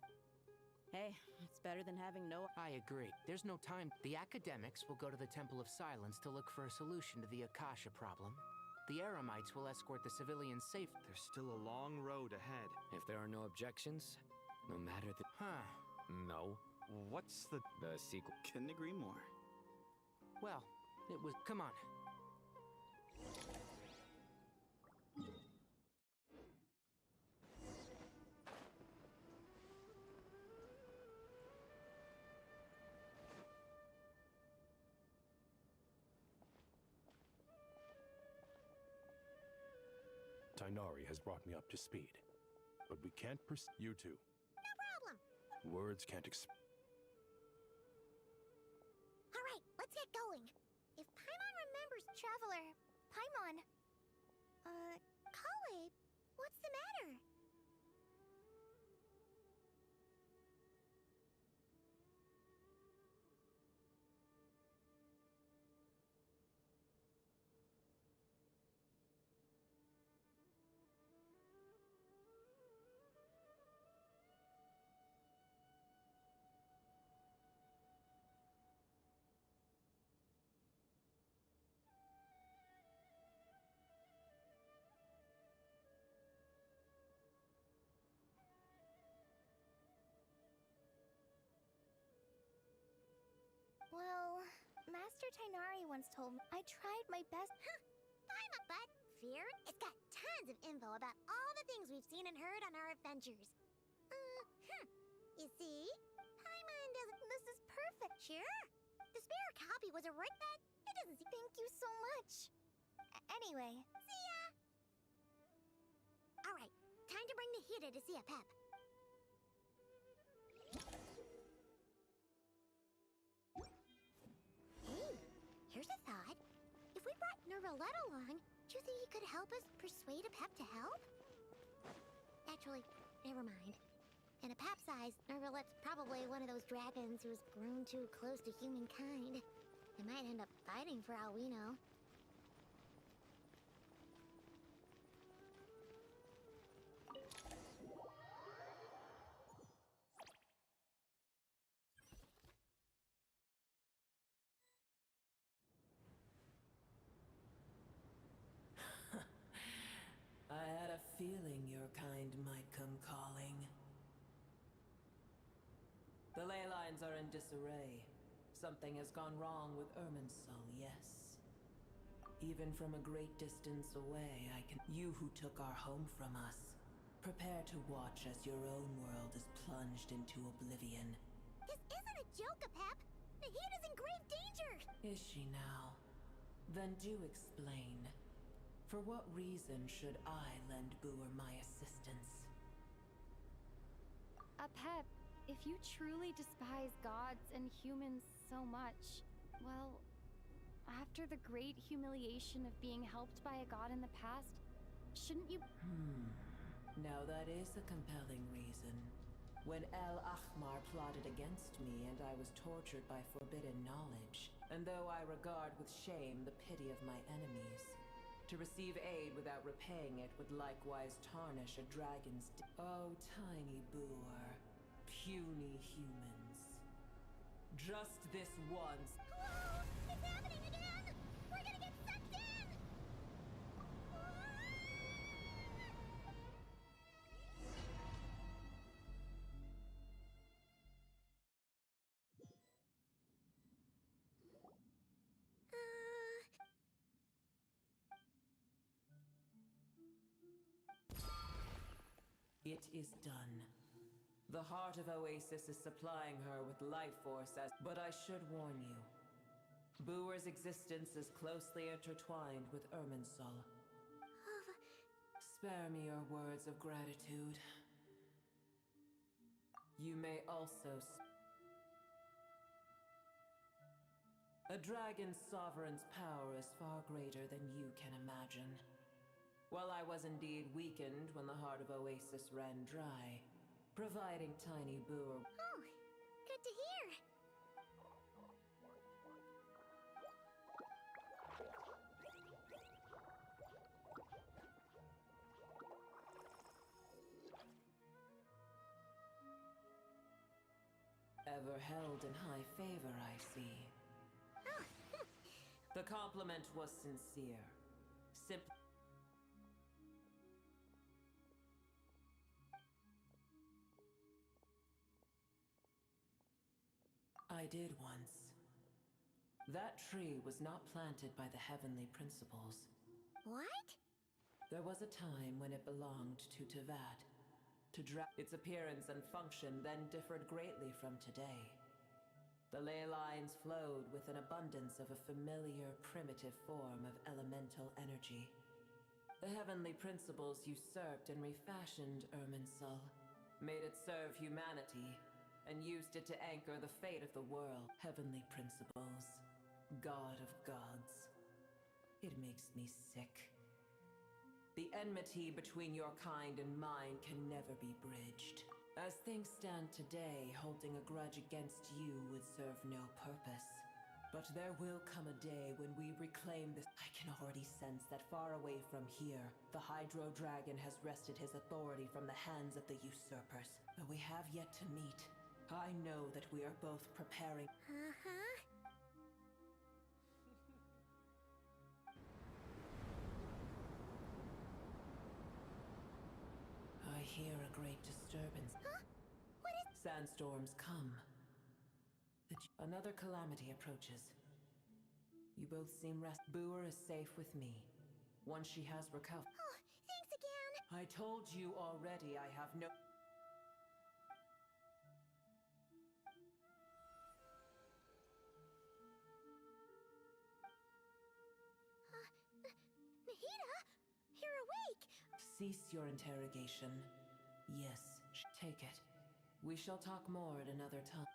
Hey, it's better than having no... I agree. There's no time. The academics will go to the Temple of Silence to look for a solution to the Akasha problem. The Eremites will escort the civilians safe. There's still a long road ahead. If there are no objections, no matter the... Huh. No. What's the sequel? Couldn't agree more. Well, it was... Come on. Tighnari has brought me up to speed. But we can't you two. No problem. Words can't All right, let's get going. If Paimon remembers... traveler, Paimon. Kale, what's the matter? Well, Master Tainari once told me I tried my best. I'm a butt. Fear? It's got tons of info about all the things we've seen and heard on our adventures. You see? Paimon doesn't... This is perfect. Sure. The spare copy was a right bet. It doesn't seem... Thank you so much. Anyway. See ya! Alright, time to bring the Hida to see a Pep. Hey, here's a thought. If we brought Nervalette along, do you think he could help us persuade a Pep to help? Actually, never mind. In a Pep's eyes, Nervalette's probably one of those dragons who's grown too close to humankind. They might end up fighting for all we know. I had a feeling your kind might come calling. The ley lines are in disarray. Something has gone wrong with Irminsul, yes. Even from a great distance away, I can... You who took our home from us, prepare to watch as your own world is plunged into oblivion. This isn't a joke, Pep! The heat is in grave danger! Is she now? Then do explain. For what reason should I lend Booer my assistance? Pep, if you truly despise gods and humans so much, well, after the great humiliation of being helped by a god in the past, shouldn't you... Now that is a compelling reason. When El Ahmar plotted against me and I was tortured by forbidden knowledge, and though I regard with shame the pity of my enemies, to receive aid without repaying it would likewise tarnish a dragon's... Oh, tiny Boor. Puny humans. Just this once. Whoa! It's happening again! We're gonna get sucked in! It is done. The heart of Oasis is supplying her with life force as... But I should warn you. Boor's existence is closely intertwined with Irminsul. Spare me your words of gratitude. You may also... A dragon's sovereign's power is far greater than you can imagine. While I was indeed weakened when the heart of Oasis ran dry, providing tiny Boor... Oh, good to hear! Ever held in high favor, I see. The compliment was sincere. Simply... I did once. That tree was not planted by the heavenly principles. What? There was a time when it belonged to Tevat. Its appearance and function then differed greatly from today. The ley lines flowed with an abundance of a familiar, primitive form of elemental energy. The heavenly principles usurped and refashioned Irminsul, made it serve humanity, and used it to anchor the fate of the world. Heavenly principles, God of gods. It makes me sick. The enmity between your kind and mine can never be bridged. As things stand today, holding a grudge against you would serve no purpose. But there will come a day when we reclaim this. I can already sense that far away from here, the Hydro Dragon has wrested his authority from the hands of the usurpers. Though we have yet to meet, I know that we are both preparing. Uh-huh. I hear a great disturbance. Huh? What is... Sandstorms come. Another calamity approaches. You both seem Boer is safe with me. Once she has recovered. Oh, thanks again. I told you already I have no... Nahida, you're awake. Cease your interrogation. Yes, take it. We shall talk more at another time.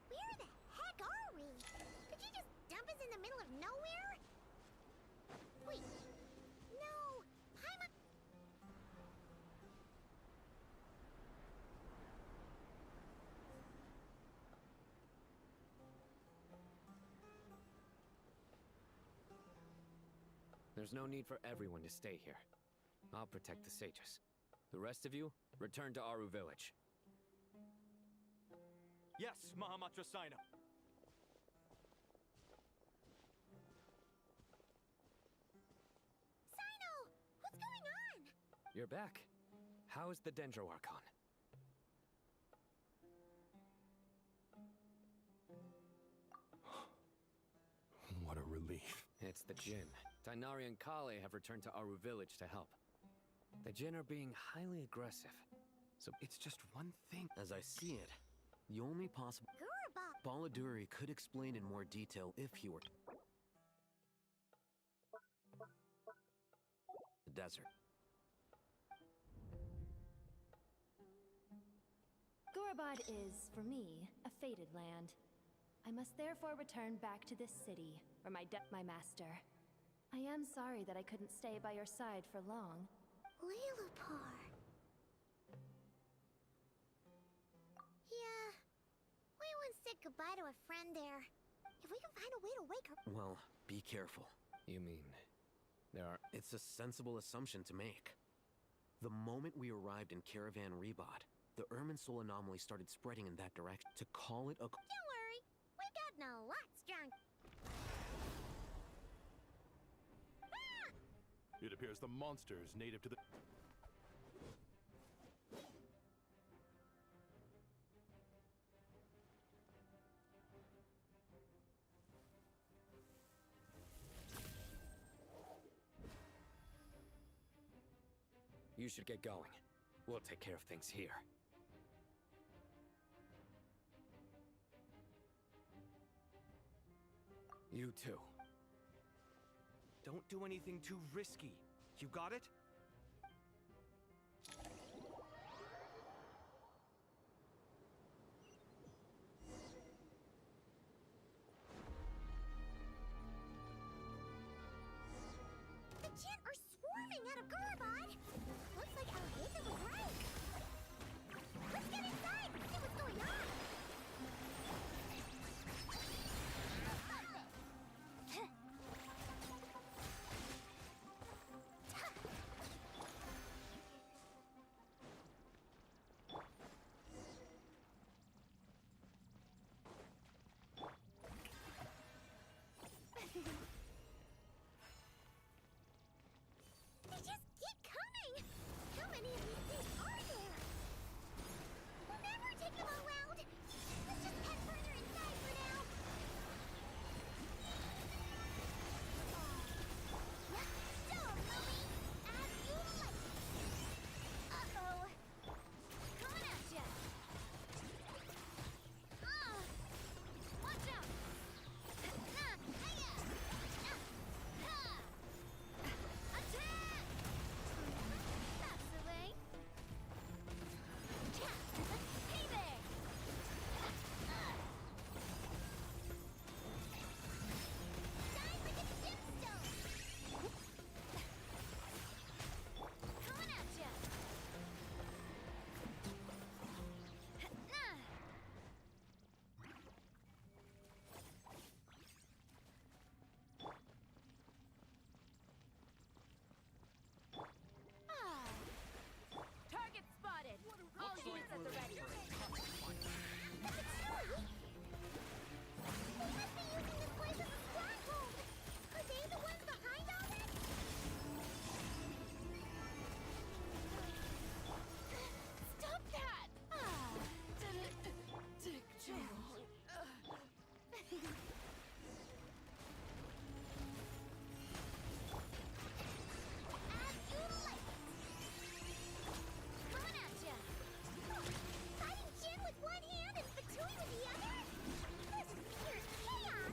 Where the heck are we? Did you just dump us in the middle of nowhere? Wait. No. Paimon... There's no need for everyone to stay here. I'll protect the sages. The rest of you, return to Aru village. Yes, Mahamatra Sino. Sino! What's going on? You're back. How is the Dendro Archon? What a relief. It's the Jinn. Tainari and Kale have returned to Aru village to help. The Jinn are being highly aggressive. So it's just one thing. As I see it, the only possible... Baladuri could explain in more detail if he were... The desert. Gorabad is, for me, a fated land. I must therefore return back to this city, where my master. I am sorry that I couldn't stay by your side for long. Lilipar. Yeah. We once said goodbye to a friend there. If we can find a way to wake her... Well, be careful. You mean... It's a sensible assumption to make. The moment we arrived in Caravan Rebod, the Irminsul anomaly started spreading in that direction. To call it a... Don't worry. We've gotten a lot strong. It appears the monsters native to the... You should get going. We'll take care of things here. You too. Don't do anything too risky. You got it? The Jinn are swarming out of Gorabad! Looks like Alhazen was right! Let's get inside and see what's going on! at the ready. That's true! They must be using this place as a stronghold! Are they the ones behind all this? Stop that! Dick Joe. As you like! Coming at ya! Fighting Jin with one hand and Fatui with the other? This is pure chaos!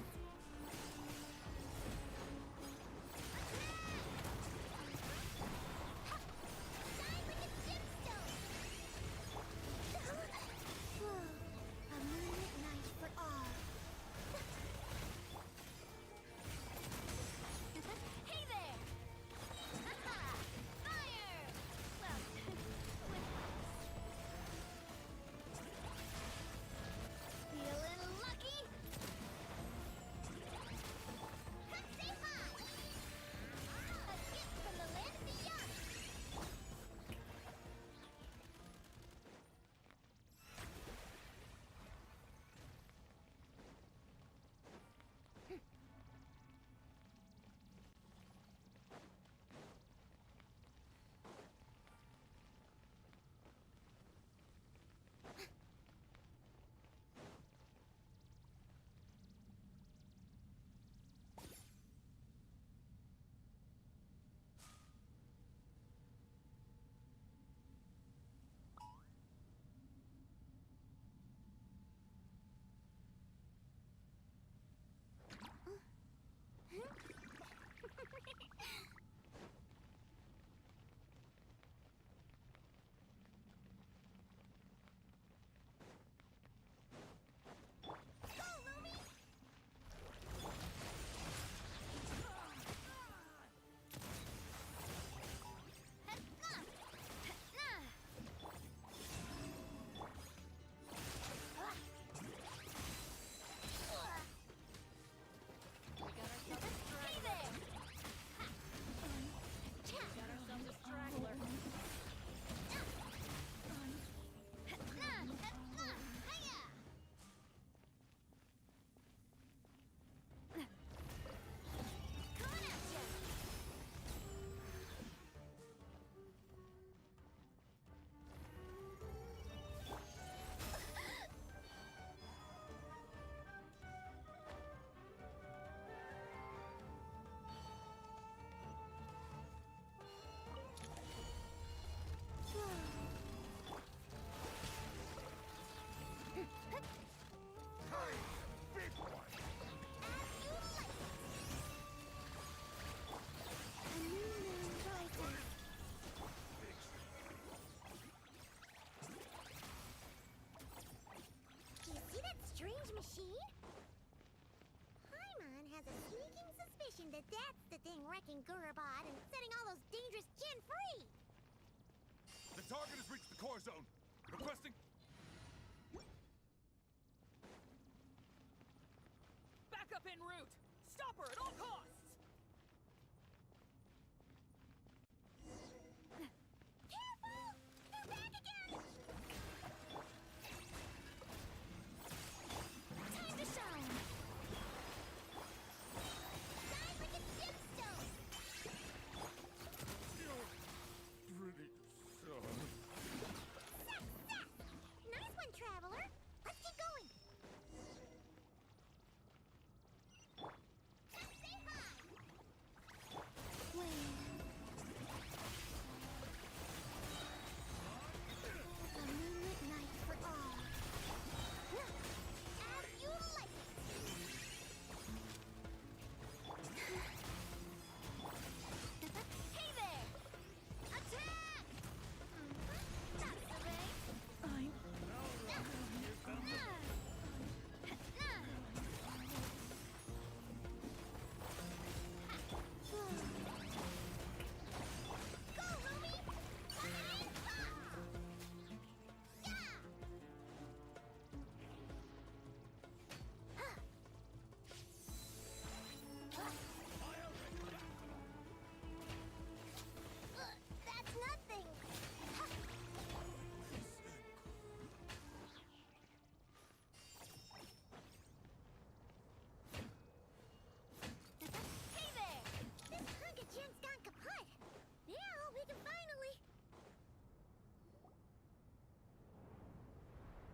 Shine like a gemstone! A moonlit night for all. Hey there! Fire! Well, with feeling lucky? Come say hi! A gift from the land beyond! Do you see that strange machine? Paimon has a sneaking suspicion that that's the thing wrecking Gurubot and setting all those dangerous Jin free! The target has reached the core zone. Requesting... Back up en route! Stop her at all costs! Careful! They're back again! Time to shine! Shine like a gemstone! Pretty son. Success! Nice one, Traveler! Let's keep going!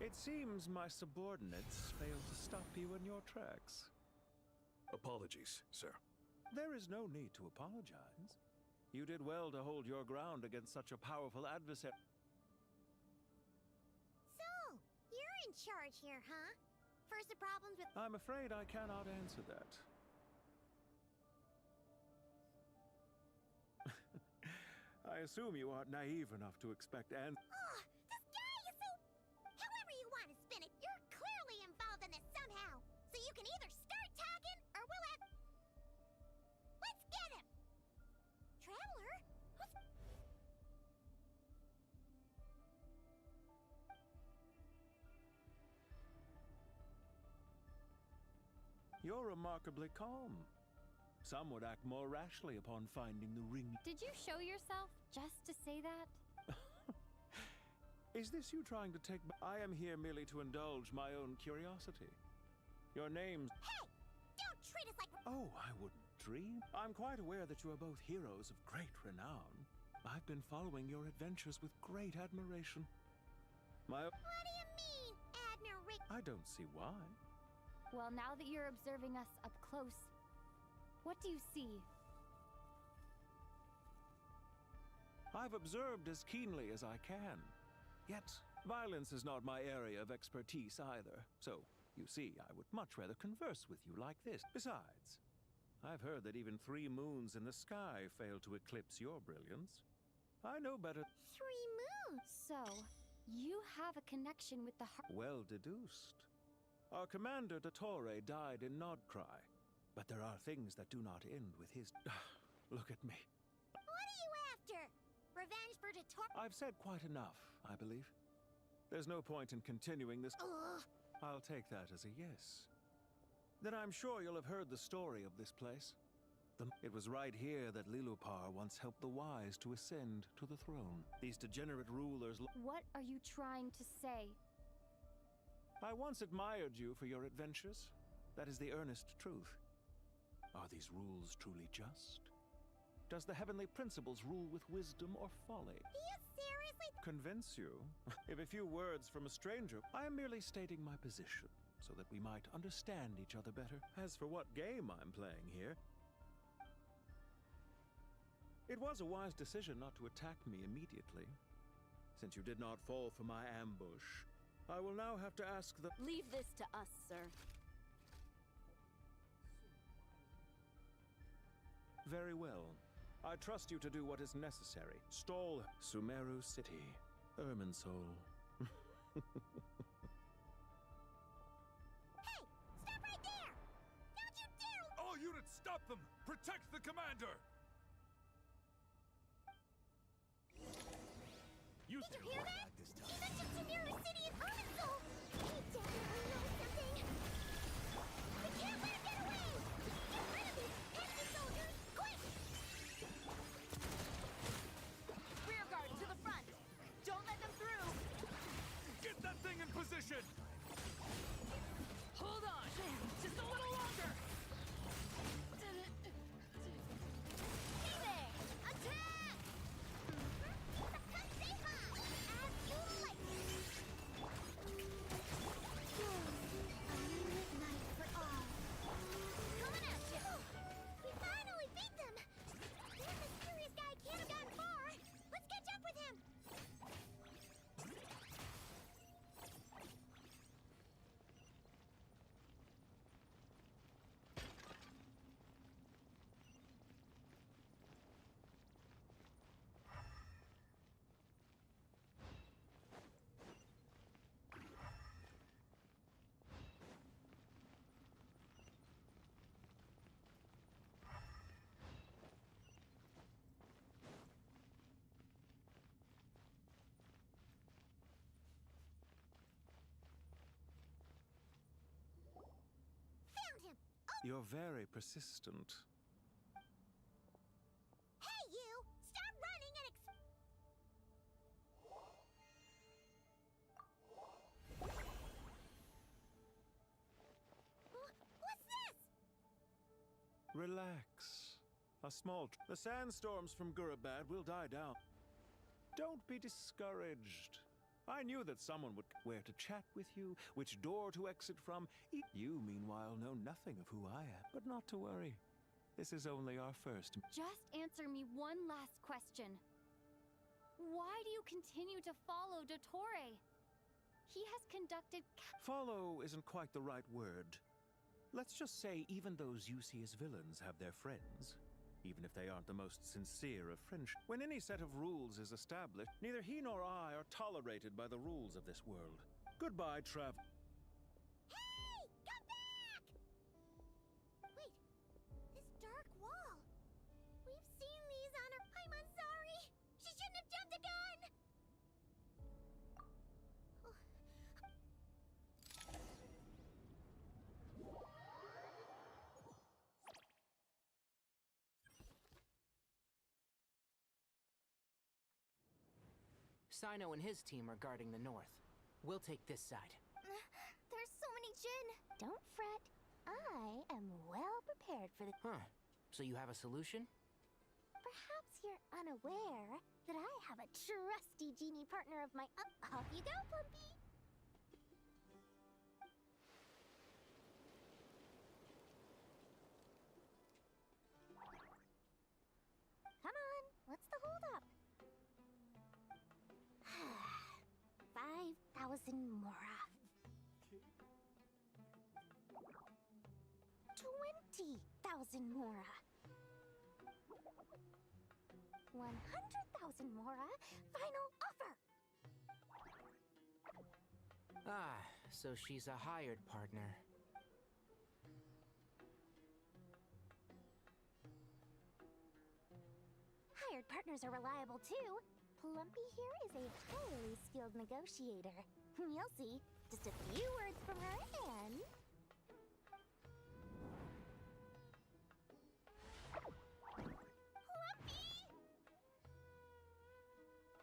It seems my subordinates failed to stop you in your tracks. Apologies, sir. There is no need to apologize. You did well to hold your ground against such a powerful adversary. So, you're in charge here, huh? First the problems with... I'm afraid I cannot answer that. I assume you aren't naive enough to expect Oh, this guy is so... However you want to spin it, you're clearly involved in this somehow. So you can either start talking, or we'll have... Let's get him! Traveler? You're remarkably calm. Some would act more rashly upon finding the ring. Did you show yourself just to say that? Is this you trying to take... I am here merely to indulge my own curiosity. Your name's... Hey! Don't treat us like... Oh, I wouldn't dream. I'm quite aware that you are both heroes of great renown. I've been following your adventures with great admiration. What do you mean, admiration? I don't see why. Well, now that you're observing us up close, what do you see? I've observed as keenly as I can. Yet, violence is not my area of expertise either. So, you see, I would much rather converse with you like this. Besides, I've heard that even 3 moons in the sky fail to eclipse your brilliance. I know better. 3 moons? So, you have a connection with the heart. Well deduced. Our commander, Dottore, died in Nodcry. But there are things that do not end with his... Look at me. What are you after? Revenge for Dottore? I've said quite enough, I believe. There's no point in continuing this... Ugh. I'll take that as a yes. Then I'm sure you'll have heard the story of this place. It was right here that Lilupar once helped the wise to ascend to the throne. These degenerate rulers... What are you trying to say? I once admired you for your adventures. That is the earnest truth. Are these rules truly just? Does the heavenly principles rule with wisdom or folly? Do you seriously... Convince you? If a few words from a stranger, I am merely stating my position, so that we might understand each other better. As for what game I'm playing here, it was a wise decision not to attack me immediately. Since you did not fall for my ambush, I will now have to ask the... Leave this to us, sir. Very well. I trust you to do what is necessary. Stall Sumeru City, Irminsul. Hey! Stop right there! Don't you dare... All units, stop them! Protect the commander! Did you hear that? He mentioned Sumeru City and Irminsul! He definitely knows something! We can't let him get away! Get rid of these pesky soldiers, quick! Rear guard to the front! Don't let them through! Get that thing in position! Hold on! Just a little longer! Hey there! Attack! Stay high! As you like! A moonlit night for all. Coming at you! We finally beat them! That mysterious guy can't have gotten far! Let's catch up with him! Found him! Oh, You're very persistent. hey you! Stop running and What's this? Relax. A small... The sandstorms from Gurabad will die down. Don't be discouraged. I knew that someone would where to chat with you, which door to exit from. You, meanwhile, know nothing of who I am. But not to worry. This is only our first. Just answer me one last question. Why do you continue to follow Dottore? He has conducted... Follow isn't quite the right word. Let's just say even those you see as villains have their friends, even if they aren't the most sincere of friendship. When any set of rules is established, neither he nor I are tolerated by the rules of this world. Goodbye, Trav. Hey! Come back! Wait, this dark wall. We've seen these on her... I'm sorry! She shouldn't have jumped a gun! Sino and his team are guarding the north. We'll take this side. There's so many Jin. Don't fret. I am well prepared for the... Huh. So you have a solution? Perhaps you're unaware that I have a trusty genie partner of my... off you go, Plumpy! Come on, what's the holdup? 5,000 mora. 20,000 mora. 100,000 mora. Final offer. Ah, so she's a hired partner. Hired partners are reliable too. Plumpy here is a highly skilled negotiator. You'll see. Just a few words from her and... Plumpy!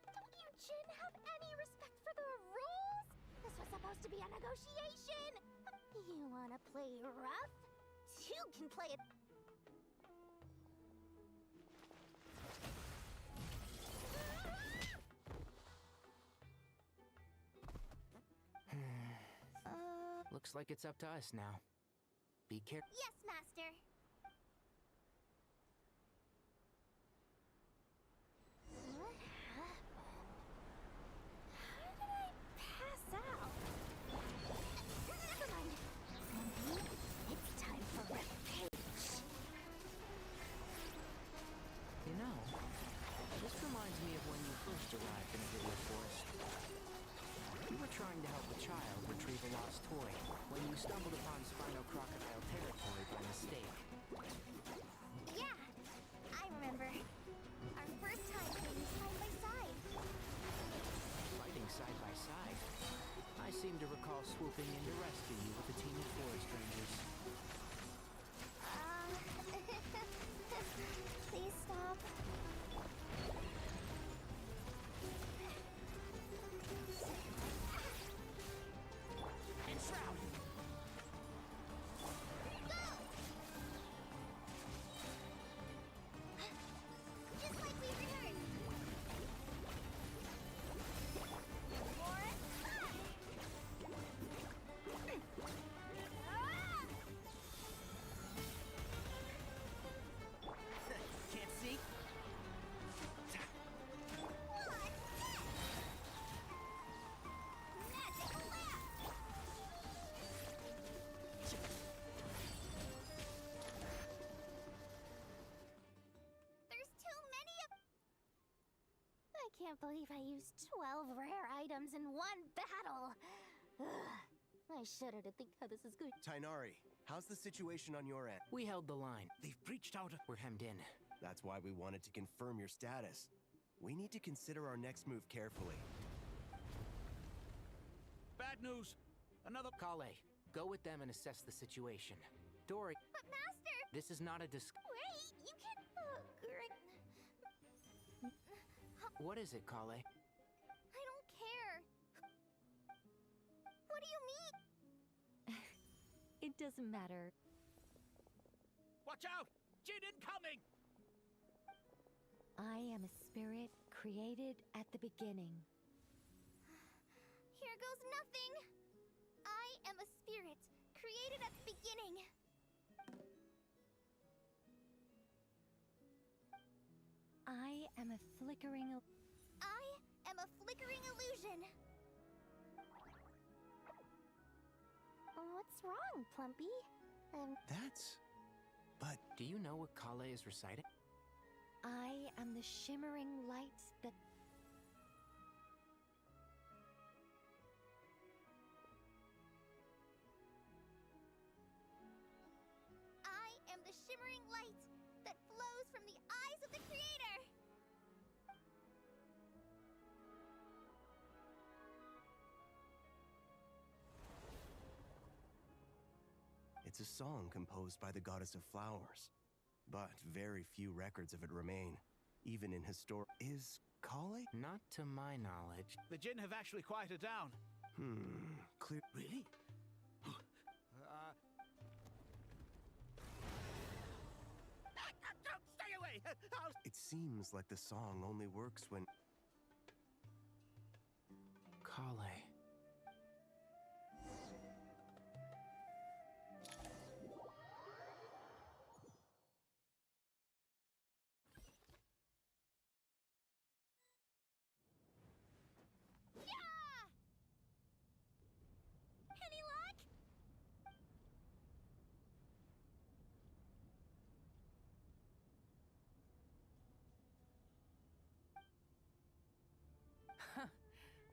Don't you Jin have any respect for the rules? This was supposed to be a negotiation. You wanna play rough? Two can play it... Looks like it's up to us now. Be careful. Yes, Master. How did I pass out? Never mind. It's time for revenge. You know, this reminds me of when you first arrived in a video forest. You were trying to help a child retrieve a lost toy when you stumbled upon Spino Crocodile territory by mistake. Yeah, I remember. Our first time fighting side by side. Fighting side by side. I seem to recall swooping in to rescue you with a team of forest rangers. Please stop. Enshroud! Just like we returned. Can't see? There's too many of... I can't believe I used 12 rare items in one battle. Ugh. I shudder to think how this is going. Tainari, how's the situation on your end? We held the line. They've breached out. We're hemmed in. That's why we wanted to confirm your status. We need to consider our next move carefully. Bad news. Another... Kale, go with them and assess the situation. Dory... But Master! This is not a Wait, you can't... What is it, Kale? I don't care. What do you mean? It doesn't matter. Watch out! Jin incoming! I am a spirit created at the beginning. knows nothing. I am a spirit, created at the beginning. I am a flickering illusion. What's wrong, Plumpy? That's... But do you know what Kale is reciting? I am the shimmering light that... I am the shimmering light that flows from the eyes of the Creator. It's a song composed by the goddess of flowers, but very few records of it remain, even in historic... Is Kale? Not to my knowledge. The Jinn have actually quieted down. Clear... Really? Stay away! It seems like the song only works when... Kale. Any luck?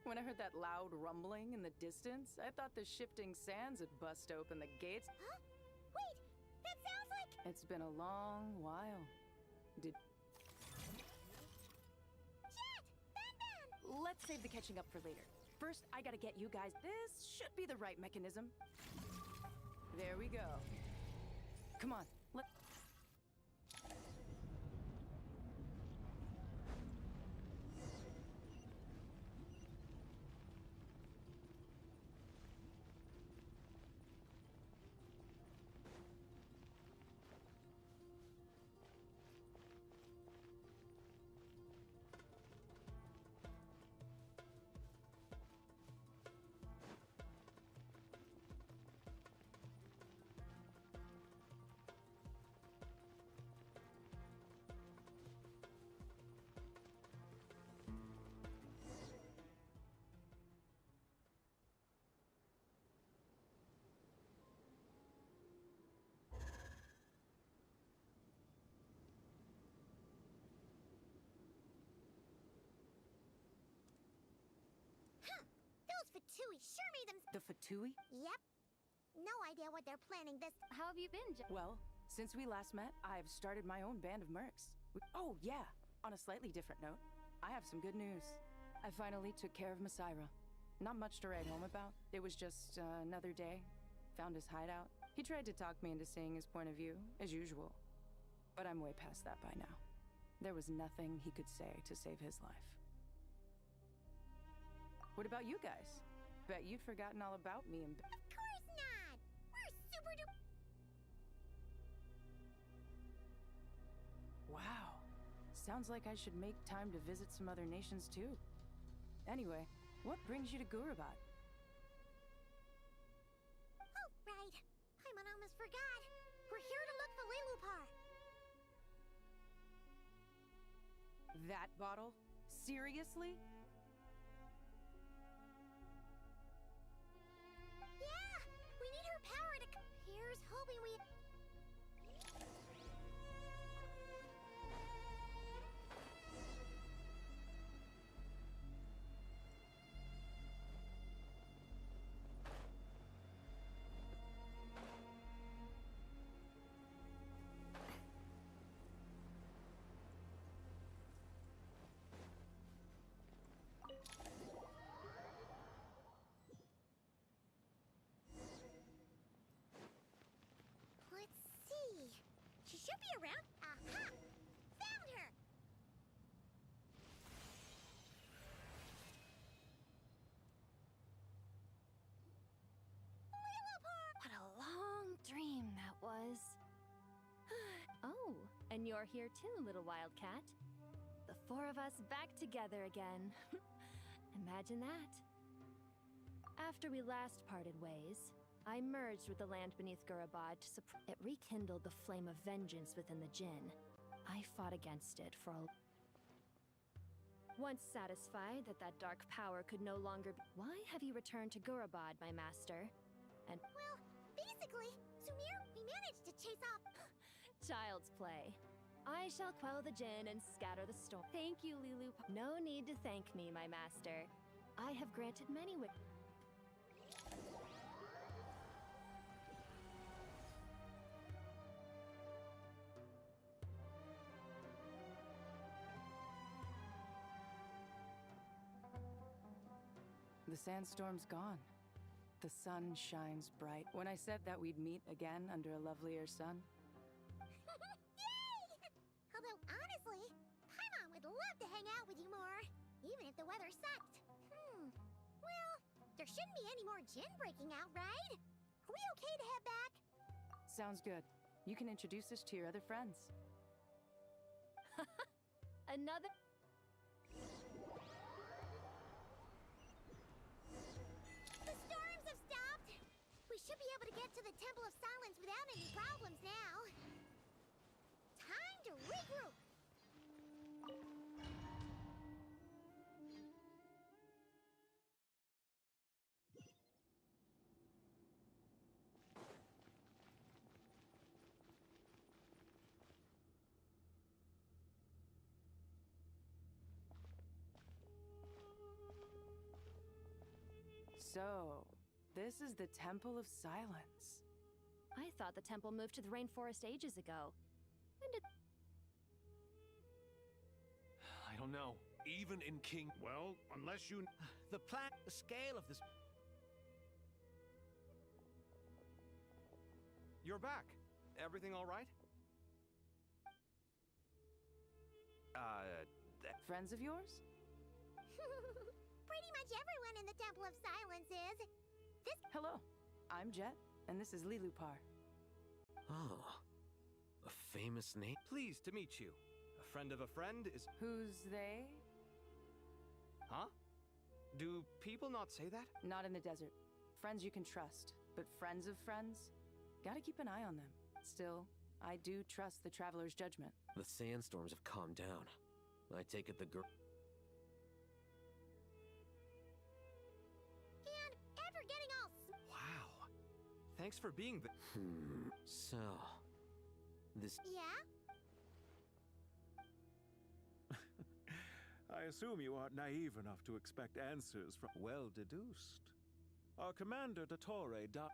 When I heard that loud rumbling in the distance, I thought the shifting sands had bust open the gates. Huh? Wait! That sounds like... It's been a long while. Did... Jet! Ban! Let's save the catching up for later. First, I gotta get you guys... This should be the right mechanism. There we go. Come on, let... Fatui sure made them... The Fatui? Yep. No idea what they're planning this... How have you been, Well, since we last met, I've started my own band of mercs. Oh, yeah. On a slightly different note, I have some good news. I finally took care of Masira. Not much to write home about. It was just another day. Found his hideout. He tried to talk me into seeing his point of view, as usual. But I'm way past that by now. There was nothing he could say to save his life. What about you guys? Bet you'd forgotten all about me and... Of course not! We're super duper... Wow. Sounds like I should make time to visit some other nations too. Anyway, what brings you to Gurabat? Oh, right. Paimon almost forgot. We're here to look for Lelupar. That bottle? Seriously? Yeah! We need her power to... Here's hoping we... Let's see. She should be around. Aha! Found her! Lelupar! What a long dream that was. Oh, and you're here too, little wildcat. The four of us back together again. Imagine that. After we last parted ways, I merged with the land beneath Gurabad to it rekindled the flame of vengeance within the Jinn. I fought against it for a... Once satisfied that that dark power could no longer be... Why have you returned to Gurabad, my master? And... Well, basically, Sumir, we managed to chase off... Child's play. I shall quell the Jinn and scatter the storm. Thank you, Lilu. No need to thank me, my master. I have granted many The sandstorm's gone. The sun shines bright. When I said that we'd meet again under a lovelier sun. Yay! Although, honestly, Paimon would love to hang out with you more, even if the weather sucked. Well, there shouldn't be any more Jinn breaking out, right? Are we okay to head back? Sounds good. You can introduce us to your other friends. Another... The storms have stopped! We should be able to get to the Temple of Silence without any problems now. Time to regroup! So, this is the Temple of Silence. I thought the temple moved to the rainforest ages ago. When did... I don't know. Even in King... Well, unless you... The scale of this... You're back. Everything all right? Friends of yours? Pretty much everyone in the Temple of Silence is. Hello, I'm Jet, and this is Lilupar. Oh, a famous name? Pleased to meet you. A friend of a friend is... Who's they? Huh? Do people not say that? Not in the desert. Friends you can trust, but friends of friends? Gotta keep an eye on them. Still, I do trust the Traveler's judgment. The sandstorms have calmed down. I take it the girl... And after getting all... Wow. Thanks for being the... So... This... Yeah? I assume you aren't naive enough to expect answers from... Well deduced. Our commander, Dottore, died...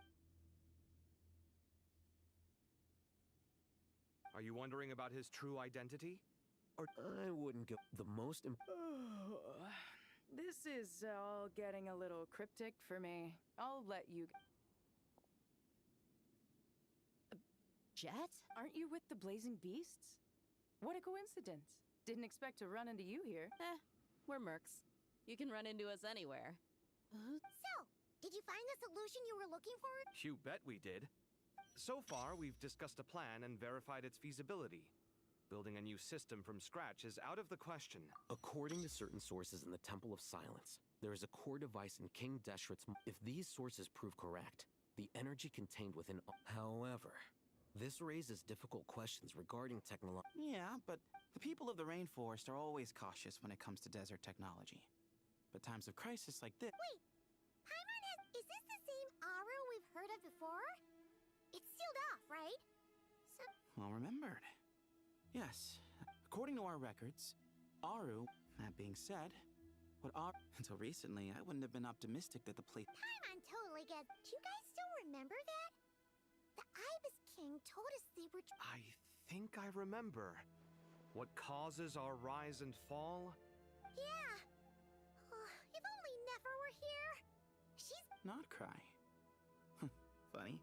Are you wondering about his true identity? Or I wouldn't go... The most... This is all getting a little cryptic for me. I'll let you... Jet? Aren't you with the Blazing Beasts? What a coincidence. Didn't expect to run into you here. We're mercs. You can run into us anywhere. So, did you find the solution you were looking for? You bet we did. So far, we've discussed a plan and verified its feasibility. Building a new system from scratch is out of the question. According to certain sources in the Temple of Silence, there is a core device in King Deshret's... If these sources prove correct, the energy contained within... However, this raises difficult questions regarding technology. Yeah, but the people of the rainforest are always cautious when it comes to desert technology. But times of crisis like this... Wait, Paimon has... Is this the same Aru we've heard of before? It's sealed off, right? So... Well remembered. Yes, according to our records, Aru, that being said, until recently, I wouldn't have been optimistic that the place... Paimon totally gets... Do you guys still remember that? The Ibis King told us they were... I think I remember. What causes our rise and fall? Yeah. If only Nefer were here. She's... Not cry. Funny.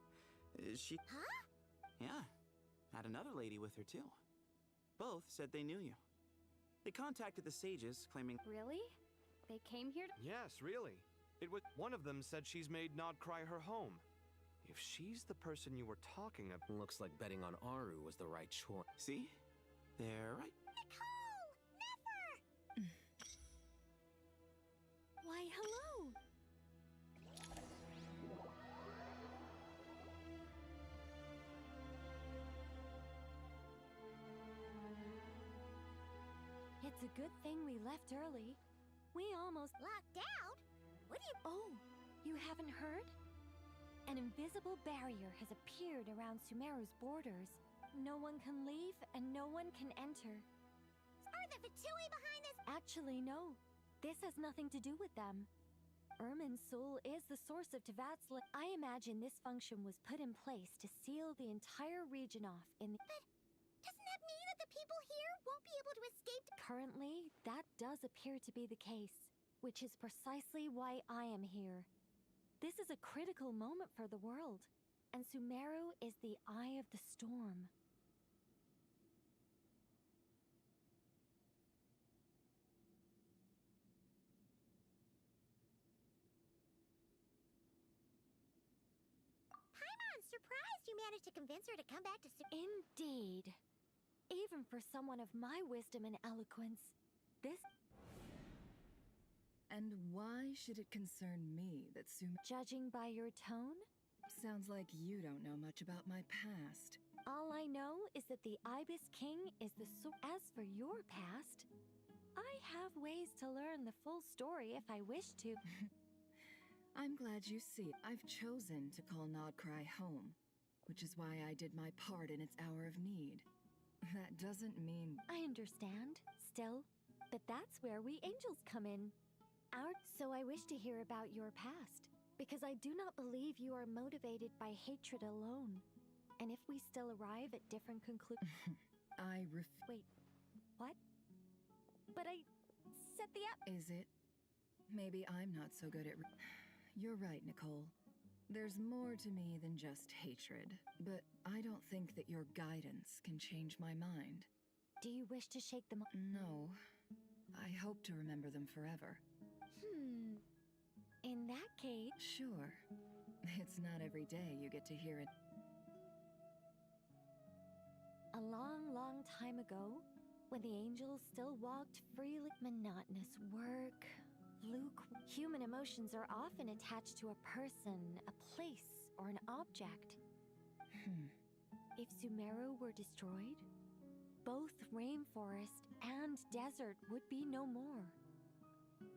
She... Huh? Yeah. Had another lady with her, too. Both said they knew you. They contacted the sages, claiming... Really? They came here to... Yes, really. It was... One of them said she's made Nod Cry her home. If she's the person you were talking about... Looks like betting on Aru was the right choice. See? They're right. Nicole! Nefer! Why, hello! It's a good thing we left early. We almost locked out? What do you... Oh, you haven't heard? An invisible barrier has appeared around Sumeru's borders. No one can leave and no one can enter. Are the Fatui behind this? Actually, no. This has nothing to do with them. Ermin's soul is the source of Tevat's I imagine this function was put in place to seal the entire region off in the... But doesn't that mean that the people here won't be able to escape? Currently, that does appear to be the case, which is precisely why I am here. This is a critical moment for the world, and Sumeru is the eye of the storm. Paimon's surprised you managed to convince her to come back to Indeed. Even for someone of my wisdom and eloquence, this... And why should it concern me that Judging by your tone? Sounds like you don't know much about my past. All I know is that the Ibis King is the As for your past, I have ways to learn the full story if I wish to. I'm glad you see. I've chosen to call Nodcry home, which is why I did my part in its hour of need. That doesn't mean... I understand, still, but that's where we angels come in. So I wish to hear about your past, because I do not believe you are motivated by hatred alone. And if we still arrive at different conclusions... Wait, what? But I set the up... Is it? Maybe I'm not so good at... You're right, Nicole. There's more to me than just hatred, but I don't think that your guidance can change my mind. Do you wish to shake them? No. I hope to remember them forever. In that case... Sure. It's not every day you get to hear it. A long, long time ago, when the angels still walked freely... Monotonous work, human emotions are often attached to a person, a place, or an object. If Sumeru were destroyed, both rainforest and desert would be no more.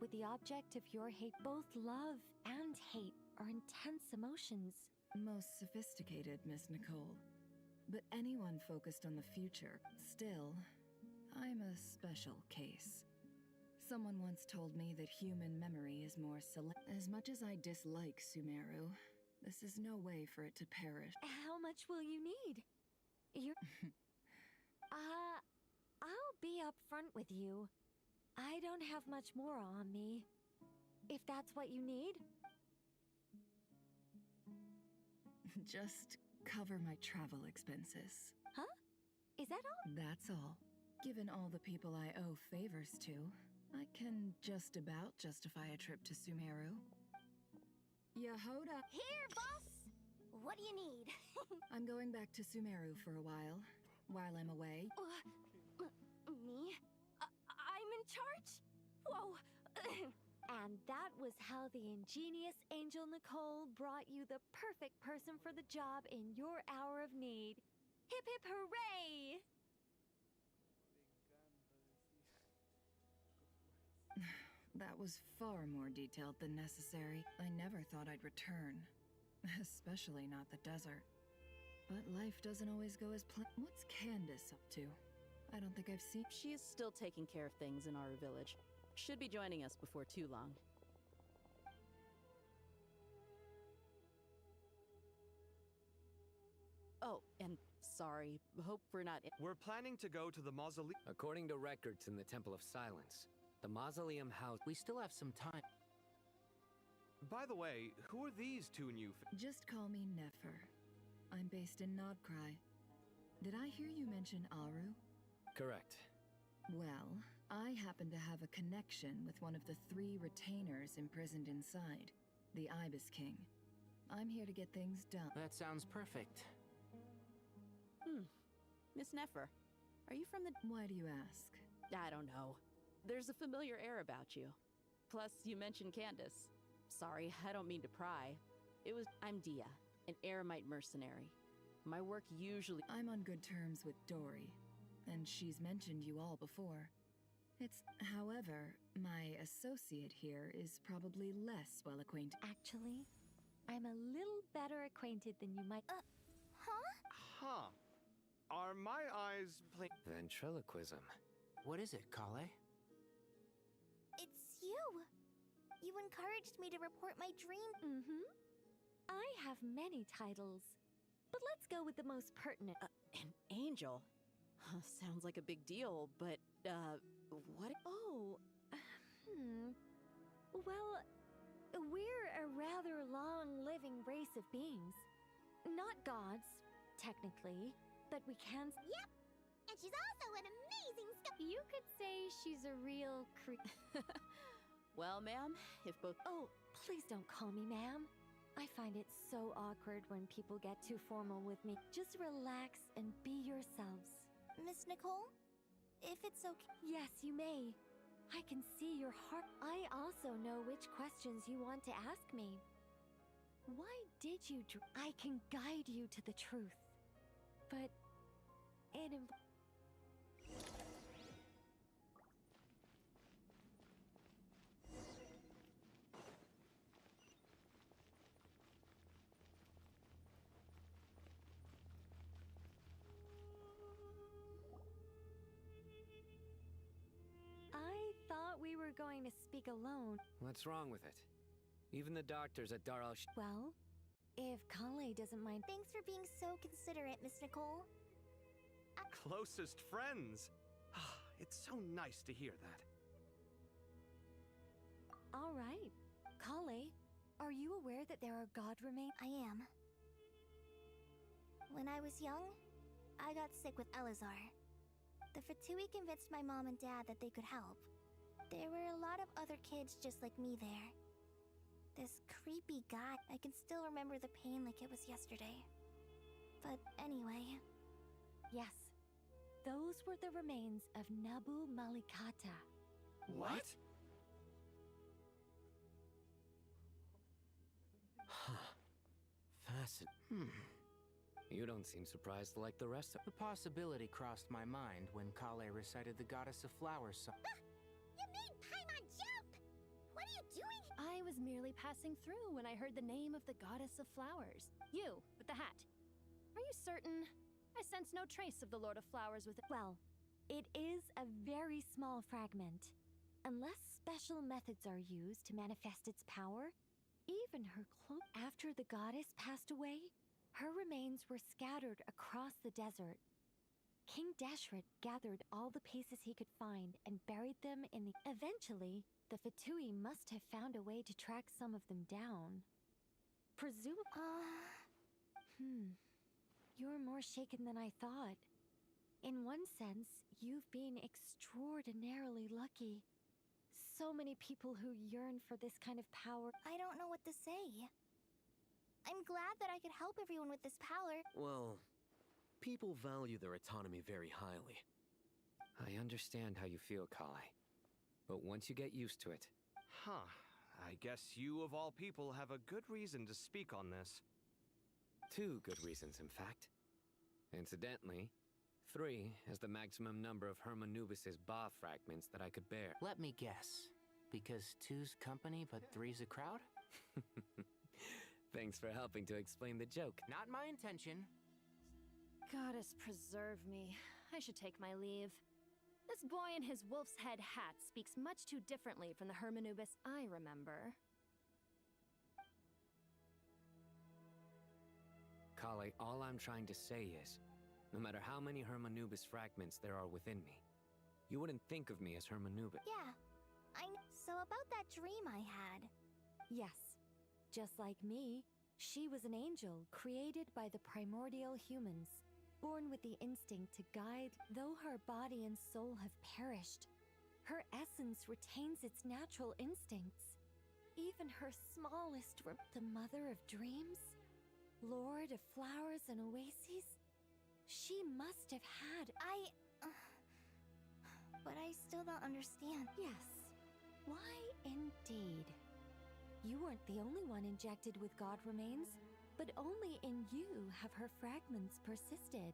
With the object of your hate, both love and hate are intense emotions. Most sophisticated, Miss Nicole. But anyone focused on the future, still, I'm a special case. Someone once told me that human memory is more As much as I dislike Sumeru, this is no way for it to perish. How much will you need? I'll be upfront with you. I don't have much more on me. If that's what you need. Just cover my travel expenses. Huh? Is that all? That's all. Given all the people I owe favors to, I can just about justify a trip to Sumeru. Yehoda! Here, boss! What do you need? I'm going back to Sumeru for a while I'm away. Me? I'm in charge? Whoa! And that was how the ingenious Angel Nicole brought you the perfect person for the job in your hour of need. Hip hip hooray! That was far more detailed than necessary. I never thought I'd return. Especially not the desert. But life doesn't always go as planned. What's Candace up to? I don't think I've seen... She is still taking care of things in our village. Should be joining us before too long. Oh, and sorry. Hope we're not... We're planning to go to the mausoleum. According to records in the Temple of Silence, the mausoleum house... We still have some time. By the way, who are these two new... Just call me Nefer. I'm based in Nodcry. Did I hear you mention Aru? Correct. Well, I happen to have a connection with one of the 3 retainers imprisoned inside, the Ibis King. I'm here to get things done. That sounds perfect. Miss Nefer, are you from the... Why do you ask? I don't know. There's a familiar air about you. Plus, you mentioned Candace. Sorry, I don't mean to pry. I'm Dia, an Eremite mercenary. My work usually... I'm on good terms with Dory, and she's mentioned you all before. It's, however, my associate here is probably less well acquainted. Actually, I'm a little better acquainted than you might. Huh? Huh. Are my eyes playing? Ventriloquism. What is it, Kale? It's you! You encouraged me to report my dream. Mm-hmm. I have many titles, but let's go with the most pertinent. An angel? Huh, sounds like a big deal, but, what? Oh, Well, we're a rather long-living race of beings. Not gods, technically, but we can... Yep! And she's also an amazing You could say she's a real Well, ma'am, if both... Oh, please don't call me ma'am. I find it so awkward when people get too formal with me. Just relax and be yourselves. Miss Nicole? If it's okay. Yes, you may. I can see your heart. I also know which questions you want to ask me. Why did you I can guide you to the truth. But it I thought we were going to speak alone. What's wrong with it? Even the doctors at Daral. Well, if Kale doesn't mind. Thanks for being so considerate, Miss Nicole. Closest friends. It's so nice to hear that. All right. Kale, are you aware that there are god remains? I am. When I was young, I got sick with Elazar. The Fatui convinced my mom and dad that they could help. There were a lot of other kids just like me there. This creepy guy, I can still remember the pain like it was yesterday. But anyway... Yes, those were the remains of Nabu Malikata. What? Fascinating. You don't seem surprised like the rest of... The possibility crossed my mind when Kale recited the Goddess of Flowers song. You made Paimon jump! What are you doing? I was merely passing through when I heard the name of the Goddess of Flowers. You, with the hat. Are you certain? I sense no trace of the Lord of Flowers with it. Well, it is a very small fragment. Unless special methods are used to manifest its power, even her cloak. After the goddess passed away, her remains were scattered across the desert. King Dashret gathered all the pieces he could find and buried them in the... Eventually, the Fatui must have found a way to track some of them down. You're more shaken than I thought. In one sense, you've been extraordinarily lucky. So many people who yearn for this kind of power. I don't know what to say. I'm glad that I could help everyone with this power. Well, people value their autonomy very highly. I understand how you feel, Kale. But once you get used to it... Huh. I guess you, of all people, have a good reason to speak on this. 2 good reasons, in fact. Incidentally, 3 is the maximum number of Hermanubis's Ba fragments that I could bear. Let me guess. Because 2's company, but 3's a crowd? Thanks for helping to explain the joke. Not my intention. Goddess preserve me. I should take my leave. This boy in his wolf's head hat speaks much too differently from the Hermanubis I remember. Kale, all I'm trying to say is, no matter how many Hermanubis fragments there are within me, you wouldn't think of me as Hermanubis. Yeah, so about that dream I had. Yes, just like me, she was an angel created by the primordial humans, born with the instinct to guide. Though her body and soul have perished, her essence retains its natural instincts. Even her smallest the mother of dreams, Lord of flowers and oases, she must have had... But I still don't understand. Yes. Why, indeed. You weren't the only one injected with god remains, but only in you have her fragments persisted.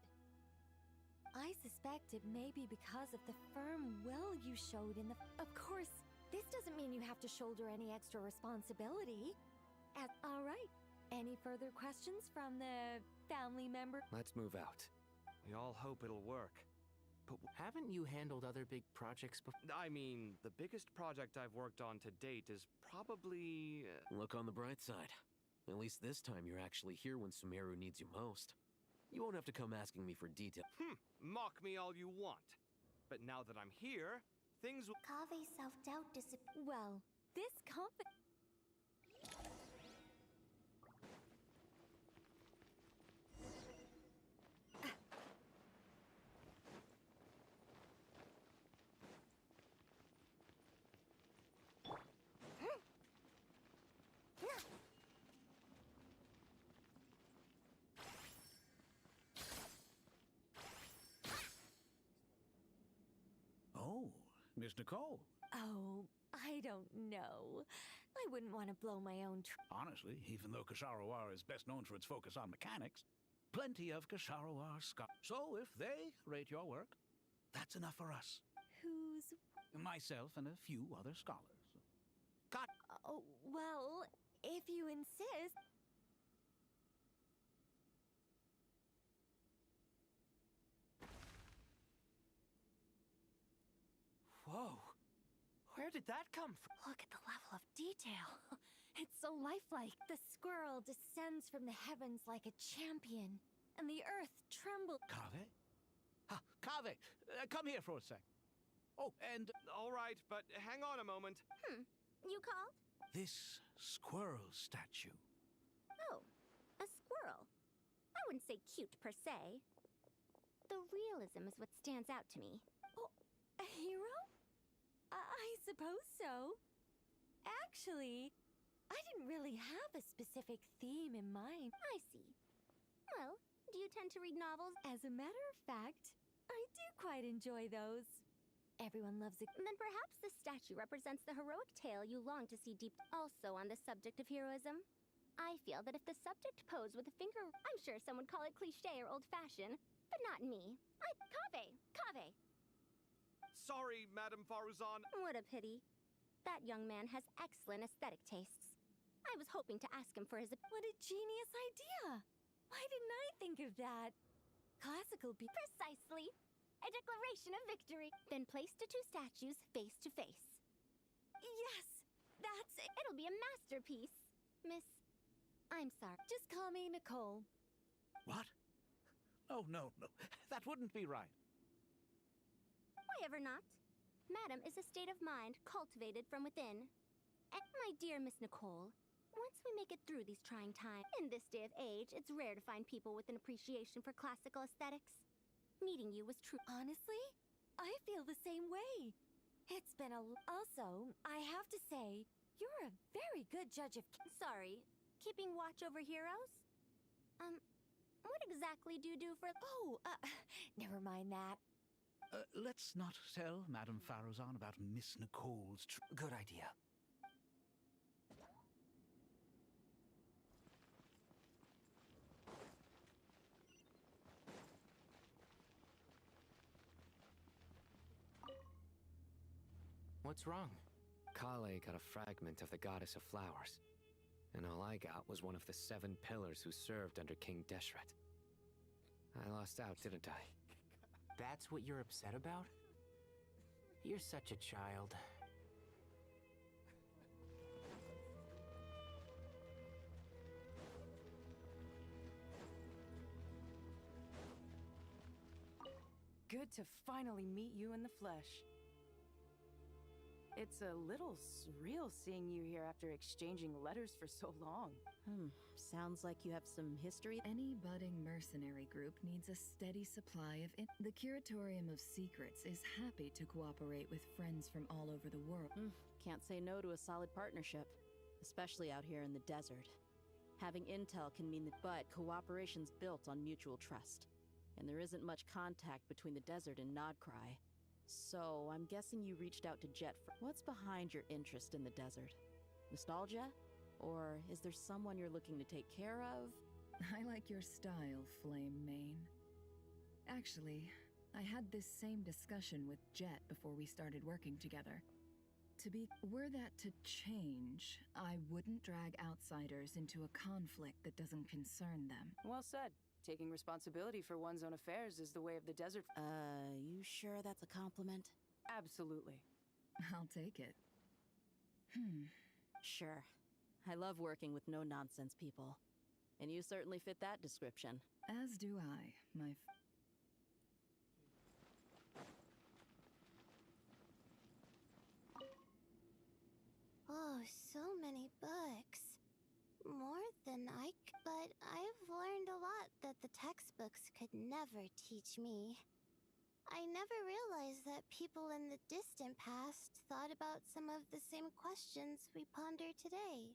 I suspect it may be because of the firm will you showed in the... Of course, this doesn't mean you have to shoulder any extra responsibility. All right. Any further questions from the family member? Let's move out. We all hope it'll work. But haven't you handled other big projects before? I mean, the biggest project I've worked on to date is probably... Look on the bright side. At least this time you're actually here when Sumeru needs you most. You won't have to come asking me for detail. Mock me all you want. But now that I'm here, things will... Kave's self-doubt disappeared. Well, this confidence... Miss Nicole. Oh, I don't know. I wouldn't want to blow my own Honestly, even though Kasharawar is best known for its focus on mechanics, plenty of Kasharawar scholars. So if they rate your work, that's enough for us. Who's... Myself and a few other scholars. Got... Oh, well, if you insist... Whoa! Where did that come from? Look at the level of detail. It's so lifelike. The squirrel descends from the heavens like a champion, and the earth trembles. Kave? Kave, come here for a sec. Oh, and... All right, but hang on a moment. You called? This squirrel statue. Oh, a squirrel. I wouldn't say cute per se. The realism is what stands out to me. Oh, a hero? I suppose so. Actually, I didn't really have a specific theme in mind. I see. Well, do you tend to read novels? As a matter of fact, I do quite enjoy those. Everyone loves it. Then perhaps this statue represents the heroic tale you long to see deep. Also on the subject of heroism, I feel that if the subject posed with a finger, I'm sure some would call it cliché or old-fashioned, but not me. Kave! Sorry, Madame Faruzan. What a pity. That young man has excellent aesthetic tastes. I was hoping to ask him for his... What a genius idea! Why didn't I think of that? Classical Precisely! A declaration of victory. Then place the two statues face to face. Yes! That's it! It'll be a masterpiece. Miss... I'm sorry. Just call me Nicole. What? Oh, no. That wouldn't be right. Why ever not? Madam is a state of mind cultivated from within. And my dear Miss Nicole, once we make it through these trying times, in this day of age, it's rare to find people with an appreciation for classical aesthetics. Meeting you was true. Honestly, I feel the same way. It's been Also, I have to say, you're a very good judge of... Sorry, keeping watch over heroes? What exactly do you do for... Oh, never mind that. Let's not tell Madame Faruzan about Miss Nicole's... Good idea. What's wrong? Kale got a fragment of the Goddess of Flowers, and all I got was one of the 7 pillars who served under King Deshret. I lost out, didn't I? That's what you're upset about? You're such a child. Good to finally meet you in the flesh. It's a little surreal seeing you here after exchanging letters for so long. Sounds like you have some history. Any budding mercenary group needs a steady supply of... The Curatorium of Secrets is happy to cooperate with friends from all over the world. Can't say no to a solid partnership, especially out here in the desert. Having intel can mean that, but cooperation's built on mutual trust. And there isn't much contact between the desert and Nodcry. So, I'm guessing you reached out to Jet for... What's behind your interest in the desert? Nostalgia? Or is there someone you're looking to take care of? I like your style, Flame Mane. Actually, I had this same discussion with Jet before we started working together. Were that to change, I wouldn't drag outsiders into a conflict that doesn't concern them. Well said. Taking responsibility for one's own affairs is the way of the desert. You sure that's a compliment? Absolutely. I'll take it. Sure. I love working with no-nonsense people. And you certainly fit that description. As do I, my Oh, so many books. More than but I've learned a lot that the textbooks could never teach me. I never realized that people in the distant past thought about some of the same questions we ponder today.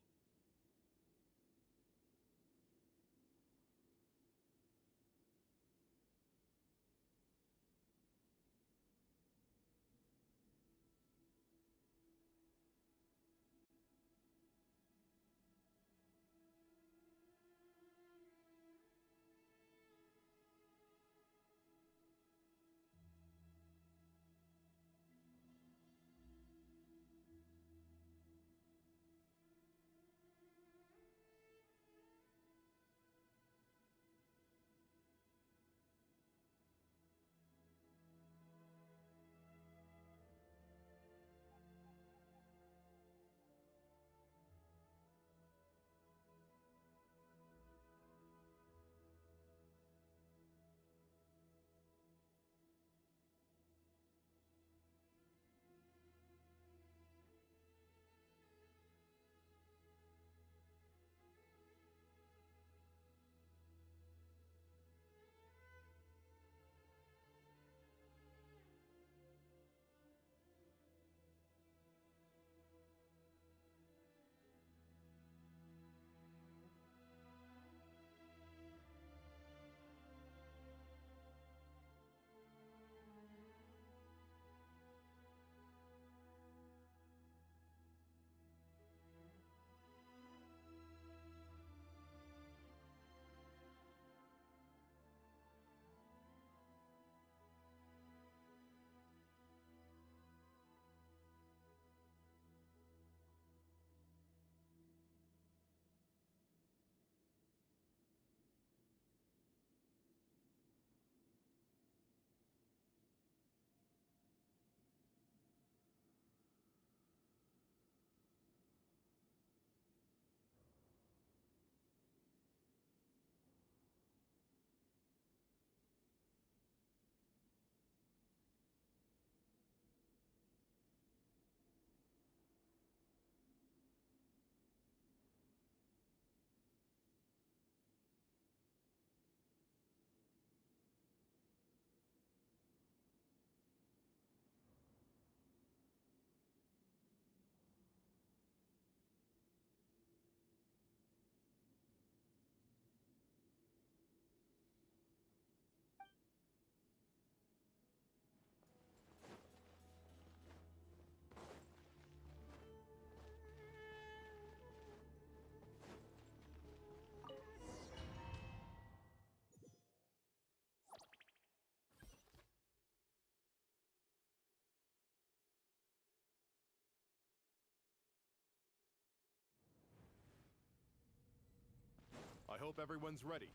I hope everyone's ready.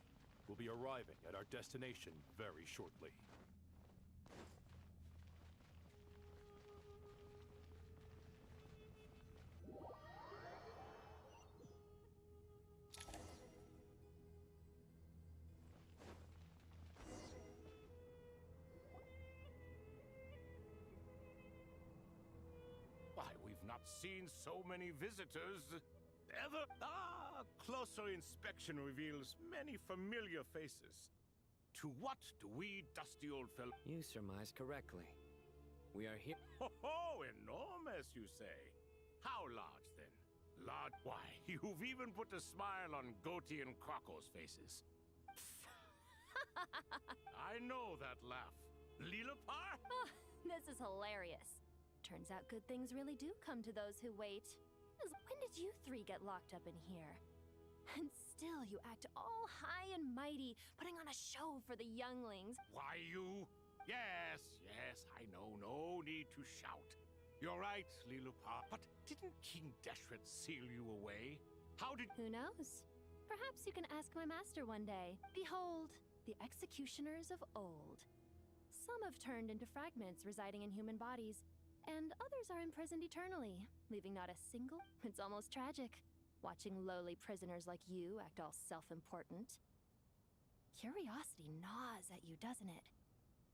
We'll be arriving at our destination very shortly. Why, we've not seen so many visitors ever. Closer inspection reveals many familiar faces. To what do we dusty old fellow? You surmise correctly. We are here. Ho, enormous, you say? How large, then? Large? Why, you've even put a smile on Goatee and Crocco's faces. I know that laugh. Lilapar? Oh, this is hilarious. Turns out good things really do come to those who wait. When did you three get locked up in here? And still you act all high and mighty, putting on a show for the younglings. Why, you... Yes, yes, I know. No need to shout. You're right, Lilupa. But didn't King Deshret seal you away? How did... Who knows? Perhaps you can ask my master one day. Behold, the executioners of old. Some have turned into fragments residing in human bodies, and others are imprisoned eternally, leaving not a single... It's almost tragic, watching lowly prisoners like you act all self-important. Curiosity gnaws at you, doesn't it?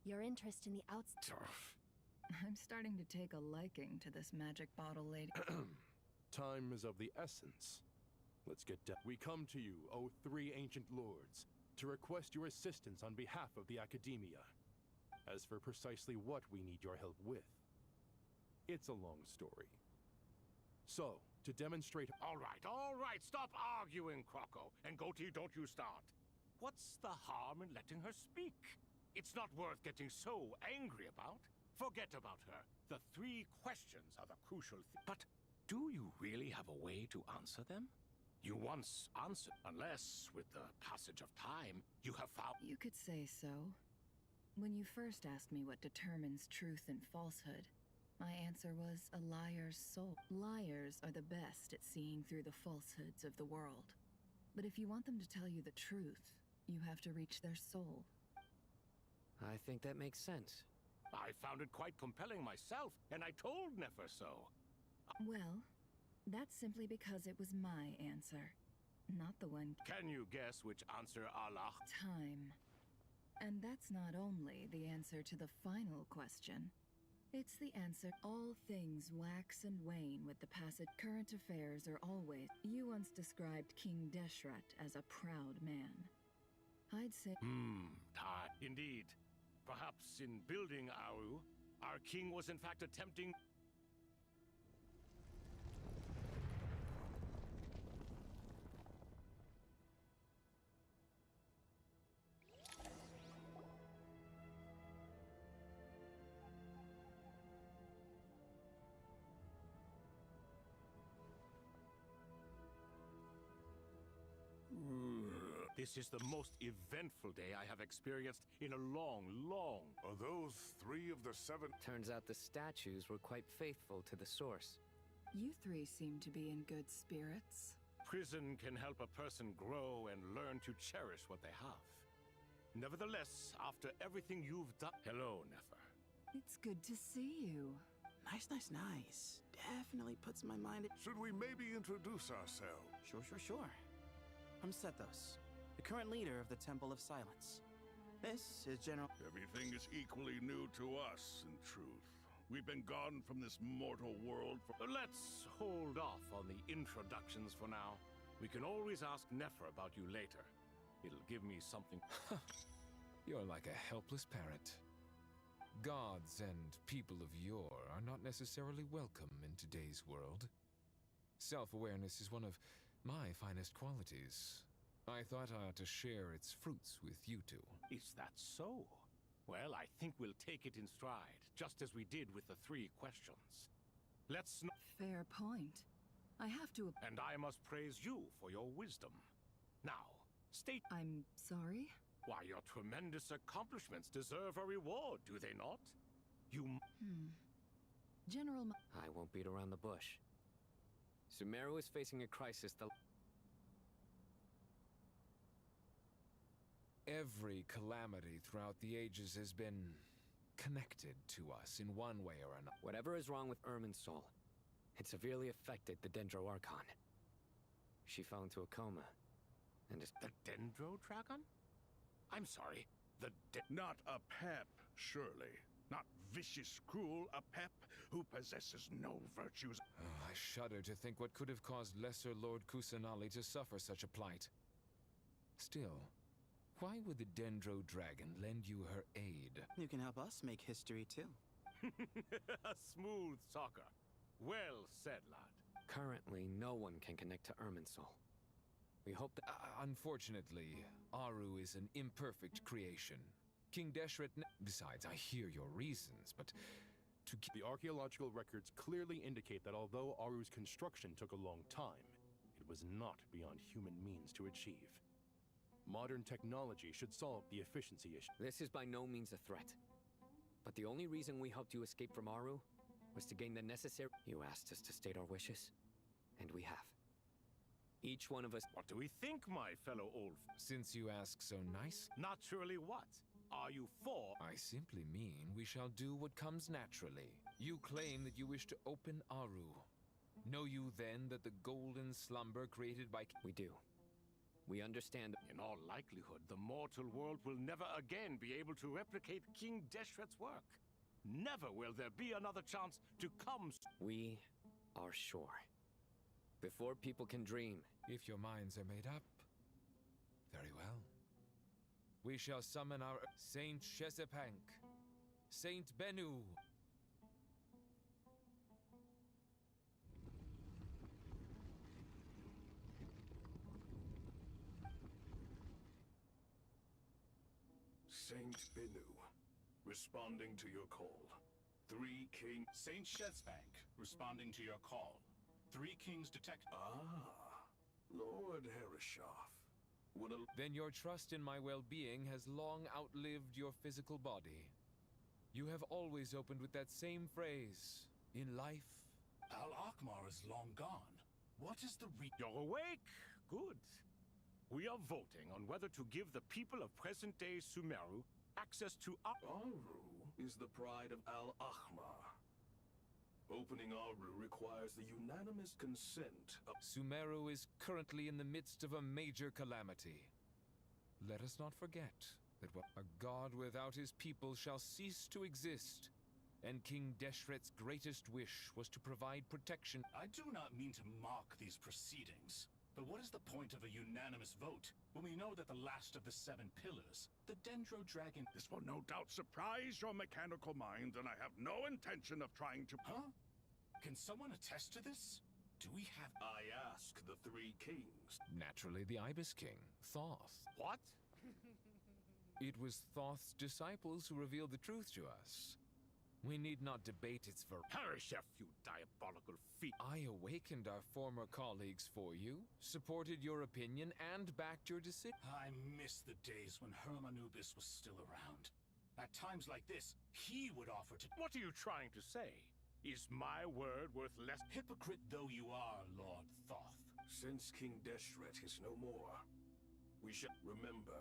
Your interest in the I'm starting to take a liking to this magic bottle lady. Time is of the essence. Let's get down. We come to you, O three ancient lords, to request your assistance on behalf of the Academia. As for precisely what we need your help with, it's a long story. So, to demonstrate... All right, stop arguing, Croco. And Goatee, don't you start. What's the harm in letting her speak? It's not worth getting so angry about. Forget about her. The 3 questions are the crucial thing. But do you really have a way to answer them? You once answered, unless, with the passage of time, you have found... You could say so. When you first asked me what determines truth and falsehood, my answer was a liar's soul. Liars are the best at seeing through the falsehoods of the world. But if you want them to tell you the truth, you have to reach their soul. I think that makes sense. I found it quite compelling myself, and I told Nefer so. Well, that's simply because it was my answer, not the one... Can you guess which answer Allah... Time. And that's not only the answer to the final question. It's the answer. All things wax and wane with the passage. Current affairs are always... You once described King Deshret as a proud man. I'd say... Indeed. Perhaps in building Aru, our king was in fact attempting... This is the most eventful day I have experienced in a long... Are those 3 of the 7? Turns out the statues were quite faithful to the source. You 3 seem to be in good spirits. Prison can help a person grow and learn to cherish what they have. Nevertheless, after everything you've done... Hello, Nefer. It's good to see you. Nice. Definitely puts my mind at... Should we maybe introduce ourselves? Sure. I'm Sethos, the current leader of the Temple of Silence. This is General... Everything is equally new to us, in truth. We've been gone from this mortal world for... Let's hold off on the introductions for now. We can always ask Nefer about you later. It'll give me something... You're like a helpless parrot. Gods and people of yore are not necessarily welcome in today's world. Self-awareness is one of my finest qualities. I thought I ought to share its fruits with you 2. Is that so? Well, I think we'll take it in stride, just as we did with the 3 questions. Let's not... Fair point. I have to... And I must praise you for your wisdom. Now, state... I'm sorry? Why, your tremendous accomplishments deserve a reward, do they not? You... General... I won't beat around the bush. Sumeru is facing a crisis the... Every calamity throughout the ages has been connected to us in one way or another. Whatever is wrong with Irmin's soul, it severely affected the Dendro Archon. She fell into a coma, and is... The Dendro Dragon? I'm sorry, Not a pep, surely. Not vicious, cruel, a pep who possesses no virtues. Oh, I shudder to think what could have caused Lesser Lord Kusanali to suffer such a plight. Still, why would the Dendro Dragon lend you her aid? You can help us make history, too. A smooth talker. Well said, lad. Currently, no one can connect to Irmin's soul. We hope that... Unfortunately, Aru is an imperfect creation. King Deshret... Besides, I hear your reasons, but... The archaeological records clearly indicate that although Aru's construction took a long time, it was not beyond human means to achieve. Modern technology should solve the efficiency issue. This is by no means a threat. But the only reason we helped you escape from Aru was to gain the necessary... You asked us to state our wishes, and we have. Each one of us... What do we think, my fellow Wolf? Since you ask so nice... Naturally what? Are you for? I simply mean we shall do what comes naturally. You claim that you wish to open Aru. Know you then that the golden slumber created by... We do. We understand... In all likelihood, the mortal world will never again be able to replicate King Deshret's work. Never will there be another chance to come... We are sure. Before people can dream... If your minds are made up, very well. We shall summon our Saint Chesepank, Saint Bennu. Saint Bennu, responding to your call. Three King... Saint Chesepank, responding to your call. Three Kings detect... Lord Herreshoff. Then your trust in my well-being has long outlived your physical body. You have always opened with that same phrase. In life... Al-Akhmar is long gone. What is the You're awake! Good. We are voting on whether to give the people of present-day Sumeru access to Aru is the pride of Al-Akhmar. Opening Aru requires the unanimous consent of... Sumeru is currently in the midst of a major calamity. Let us not forget that a god without his people shall cease to exist, and King Deshret's greatest wish was to provide protection. I do not mean to mock these proceedings, but what is the point of a unanimous vote when we know that the last of the 7 pillars, the Dendro Dragon... This will no doubt surprise your mechanical mind, and I have no intention of trying to... Huh? Can someone attest to this? Do we have... I ask the 3 kings. Naturally, the Ibis King, Thoth. What? It was Thoth's disciples who revealed the truth to us. We need not debate its Hereshef, you diabolical feet. I awakened our former colleagues for you, supported your opinion, and backed your decision. I miss the days when Hermanubis was still around. At times like this, he would offer to... What are you trying to say? Is my word worth less? Hypocrite though you are, Lord Thoth. Since King Deshret is no more, we should remember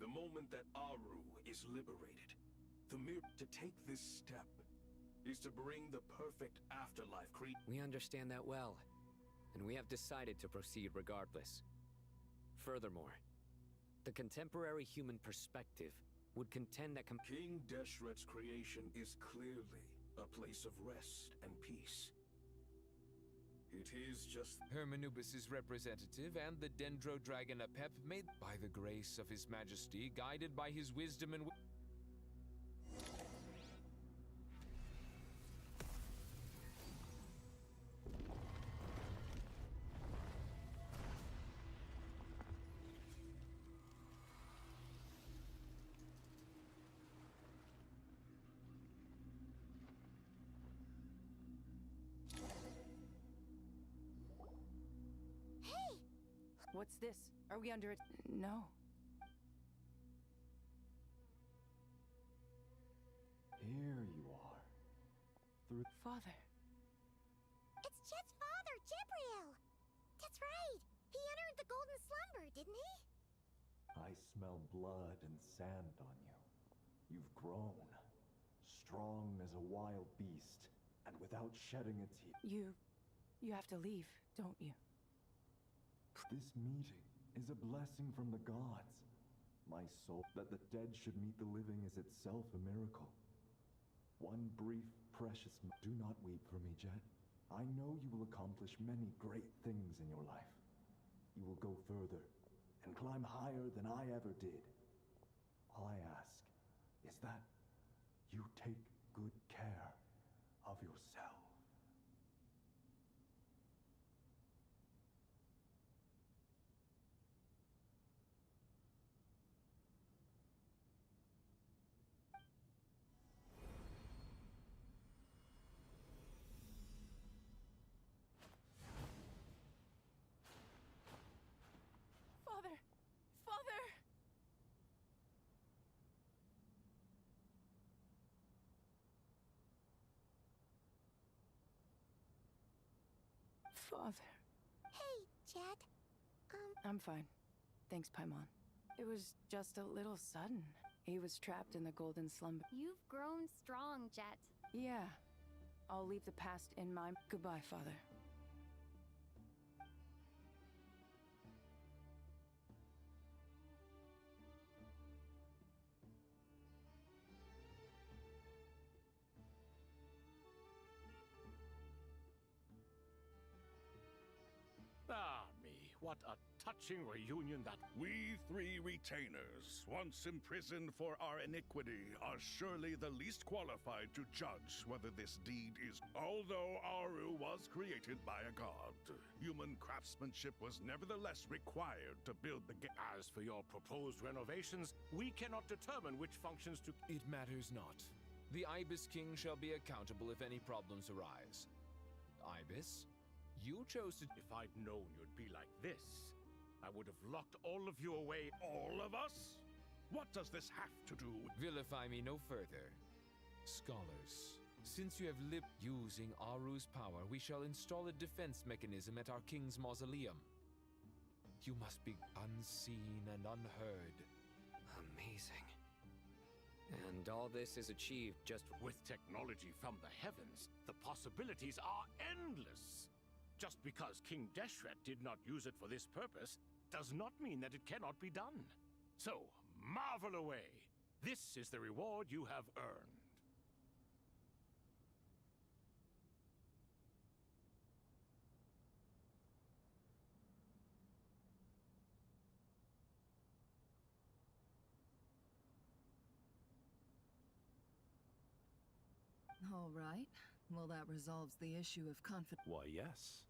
the moment that Aru is liberated. To take this step is to bring the perfect afterlife We understand that well, and we have decided to proceed regardless. Furthermore, the contemporary human perspective would contend that King Deshret's creation is clearly a place of rest and peace. It is just... Hermanubis' representative and the Dendro Dragon Apep made by the grace of his majesty, guided by his wisdom and... What's this? Are we under it? No. Here you are. Through... Father. It's Chet's father, Jibriel! That's right! He entered the golden slumber, didn't he? I smell blood and sand on you. You've grown. Strong as a wild beast, and without shedding a tear. You have to leave, don't you? This meeting is a blessing from the gods. My soul, that the dead should meet the living is itself a miracle. One brief, precious... Do not weep for me, Jet. I know you will accomplish many great things in your life. You will go further and climb higher than I ever did. All I ask is that you take good care of yourself. Father. Hey, Jet. I'm fine. Thanks, Paimon. It was just a little sudden. He was trapped in the golden slumber. You've grown strong, Jet. Yeah. I'll leave the past in my... Goodbye, Father. Ah, me, what a touching reunion that... We three retainers, once imprisoned for our iniquity, are surely the least qualified to judge whether this deed is... Although Aru was created by a god, human craftsmanship was nevertheless required to build the As for your proposed renovations, we cannot determine which functions to... It matters not. The Ibis King shall be accountable if any problems arise. Ibis? You chose to... If I'd known you'd be like this, I would have locked all of you away. All of us? What does this have to do with... Vilify me no further. Scholars, since you have lived using Aru's power, we shall install a defense mechanism at our king's mausoleum. You must be unseen and unheard. Amazing. And all this is achieved just... With technology from the heavens, the possibilities are endless. Just because King Deshret did not use it for this purpose does not mean that it cannot be done. So, marvel away. This is the reward you have earned. All right. Well, that resolves the issue of confidence. Why, yes.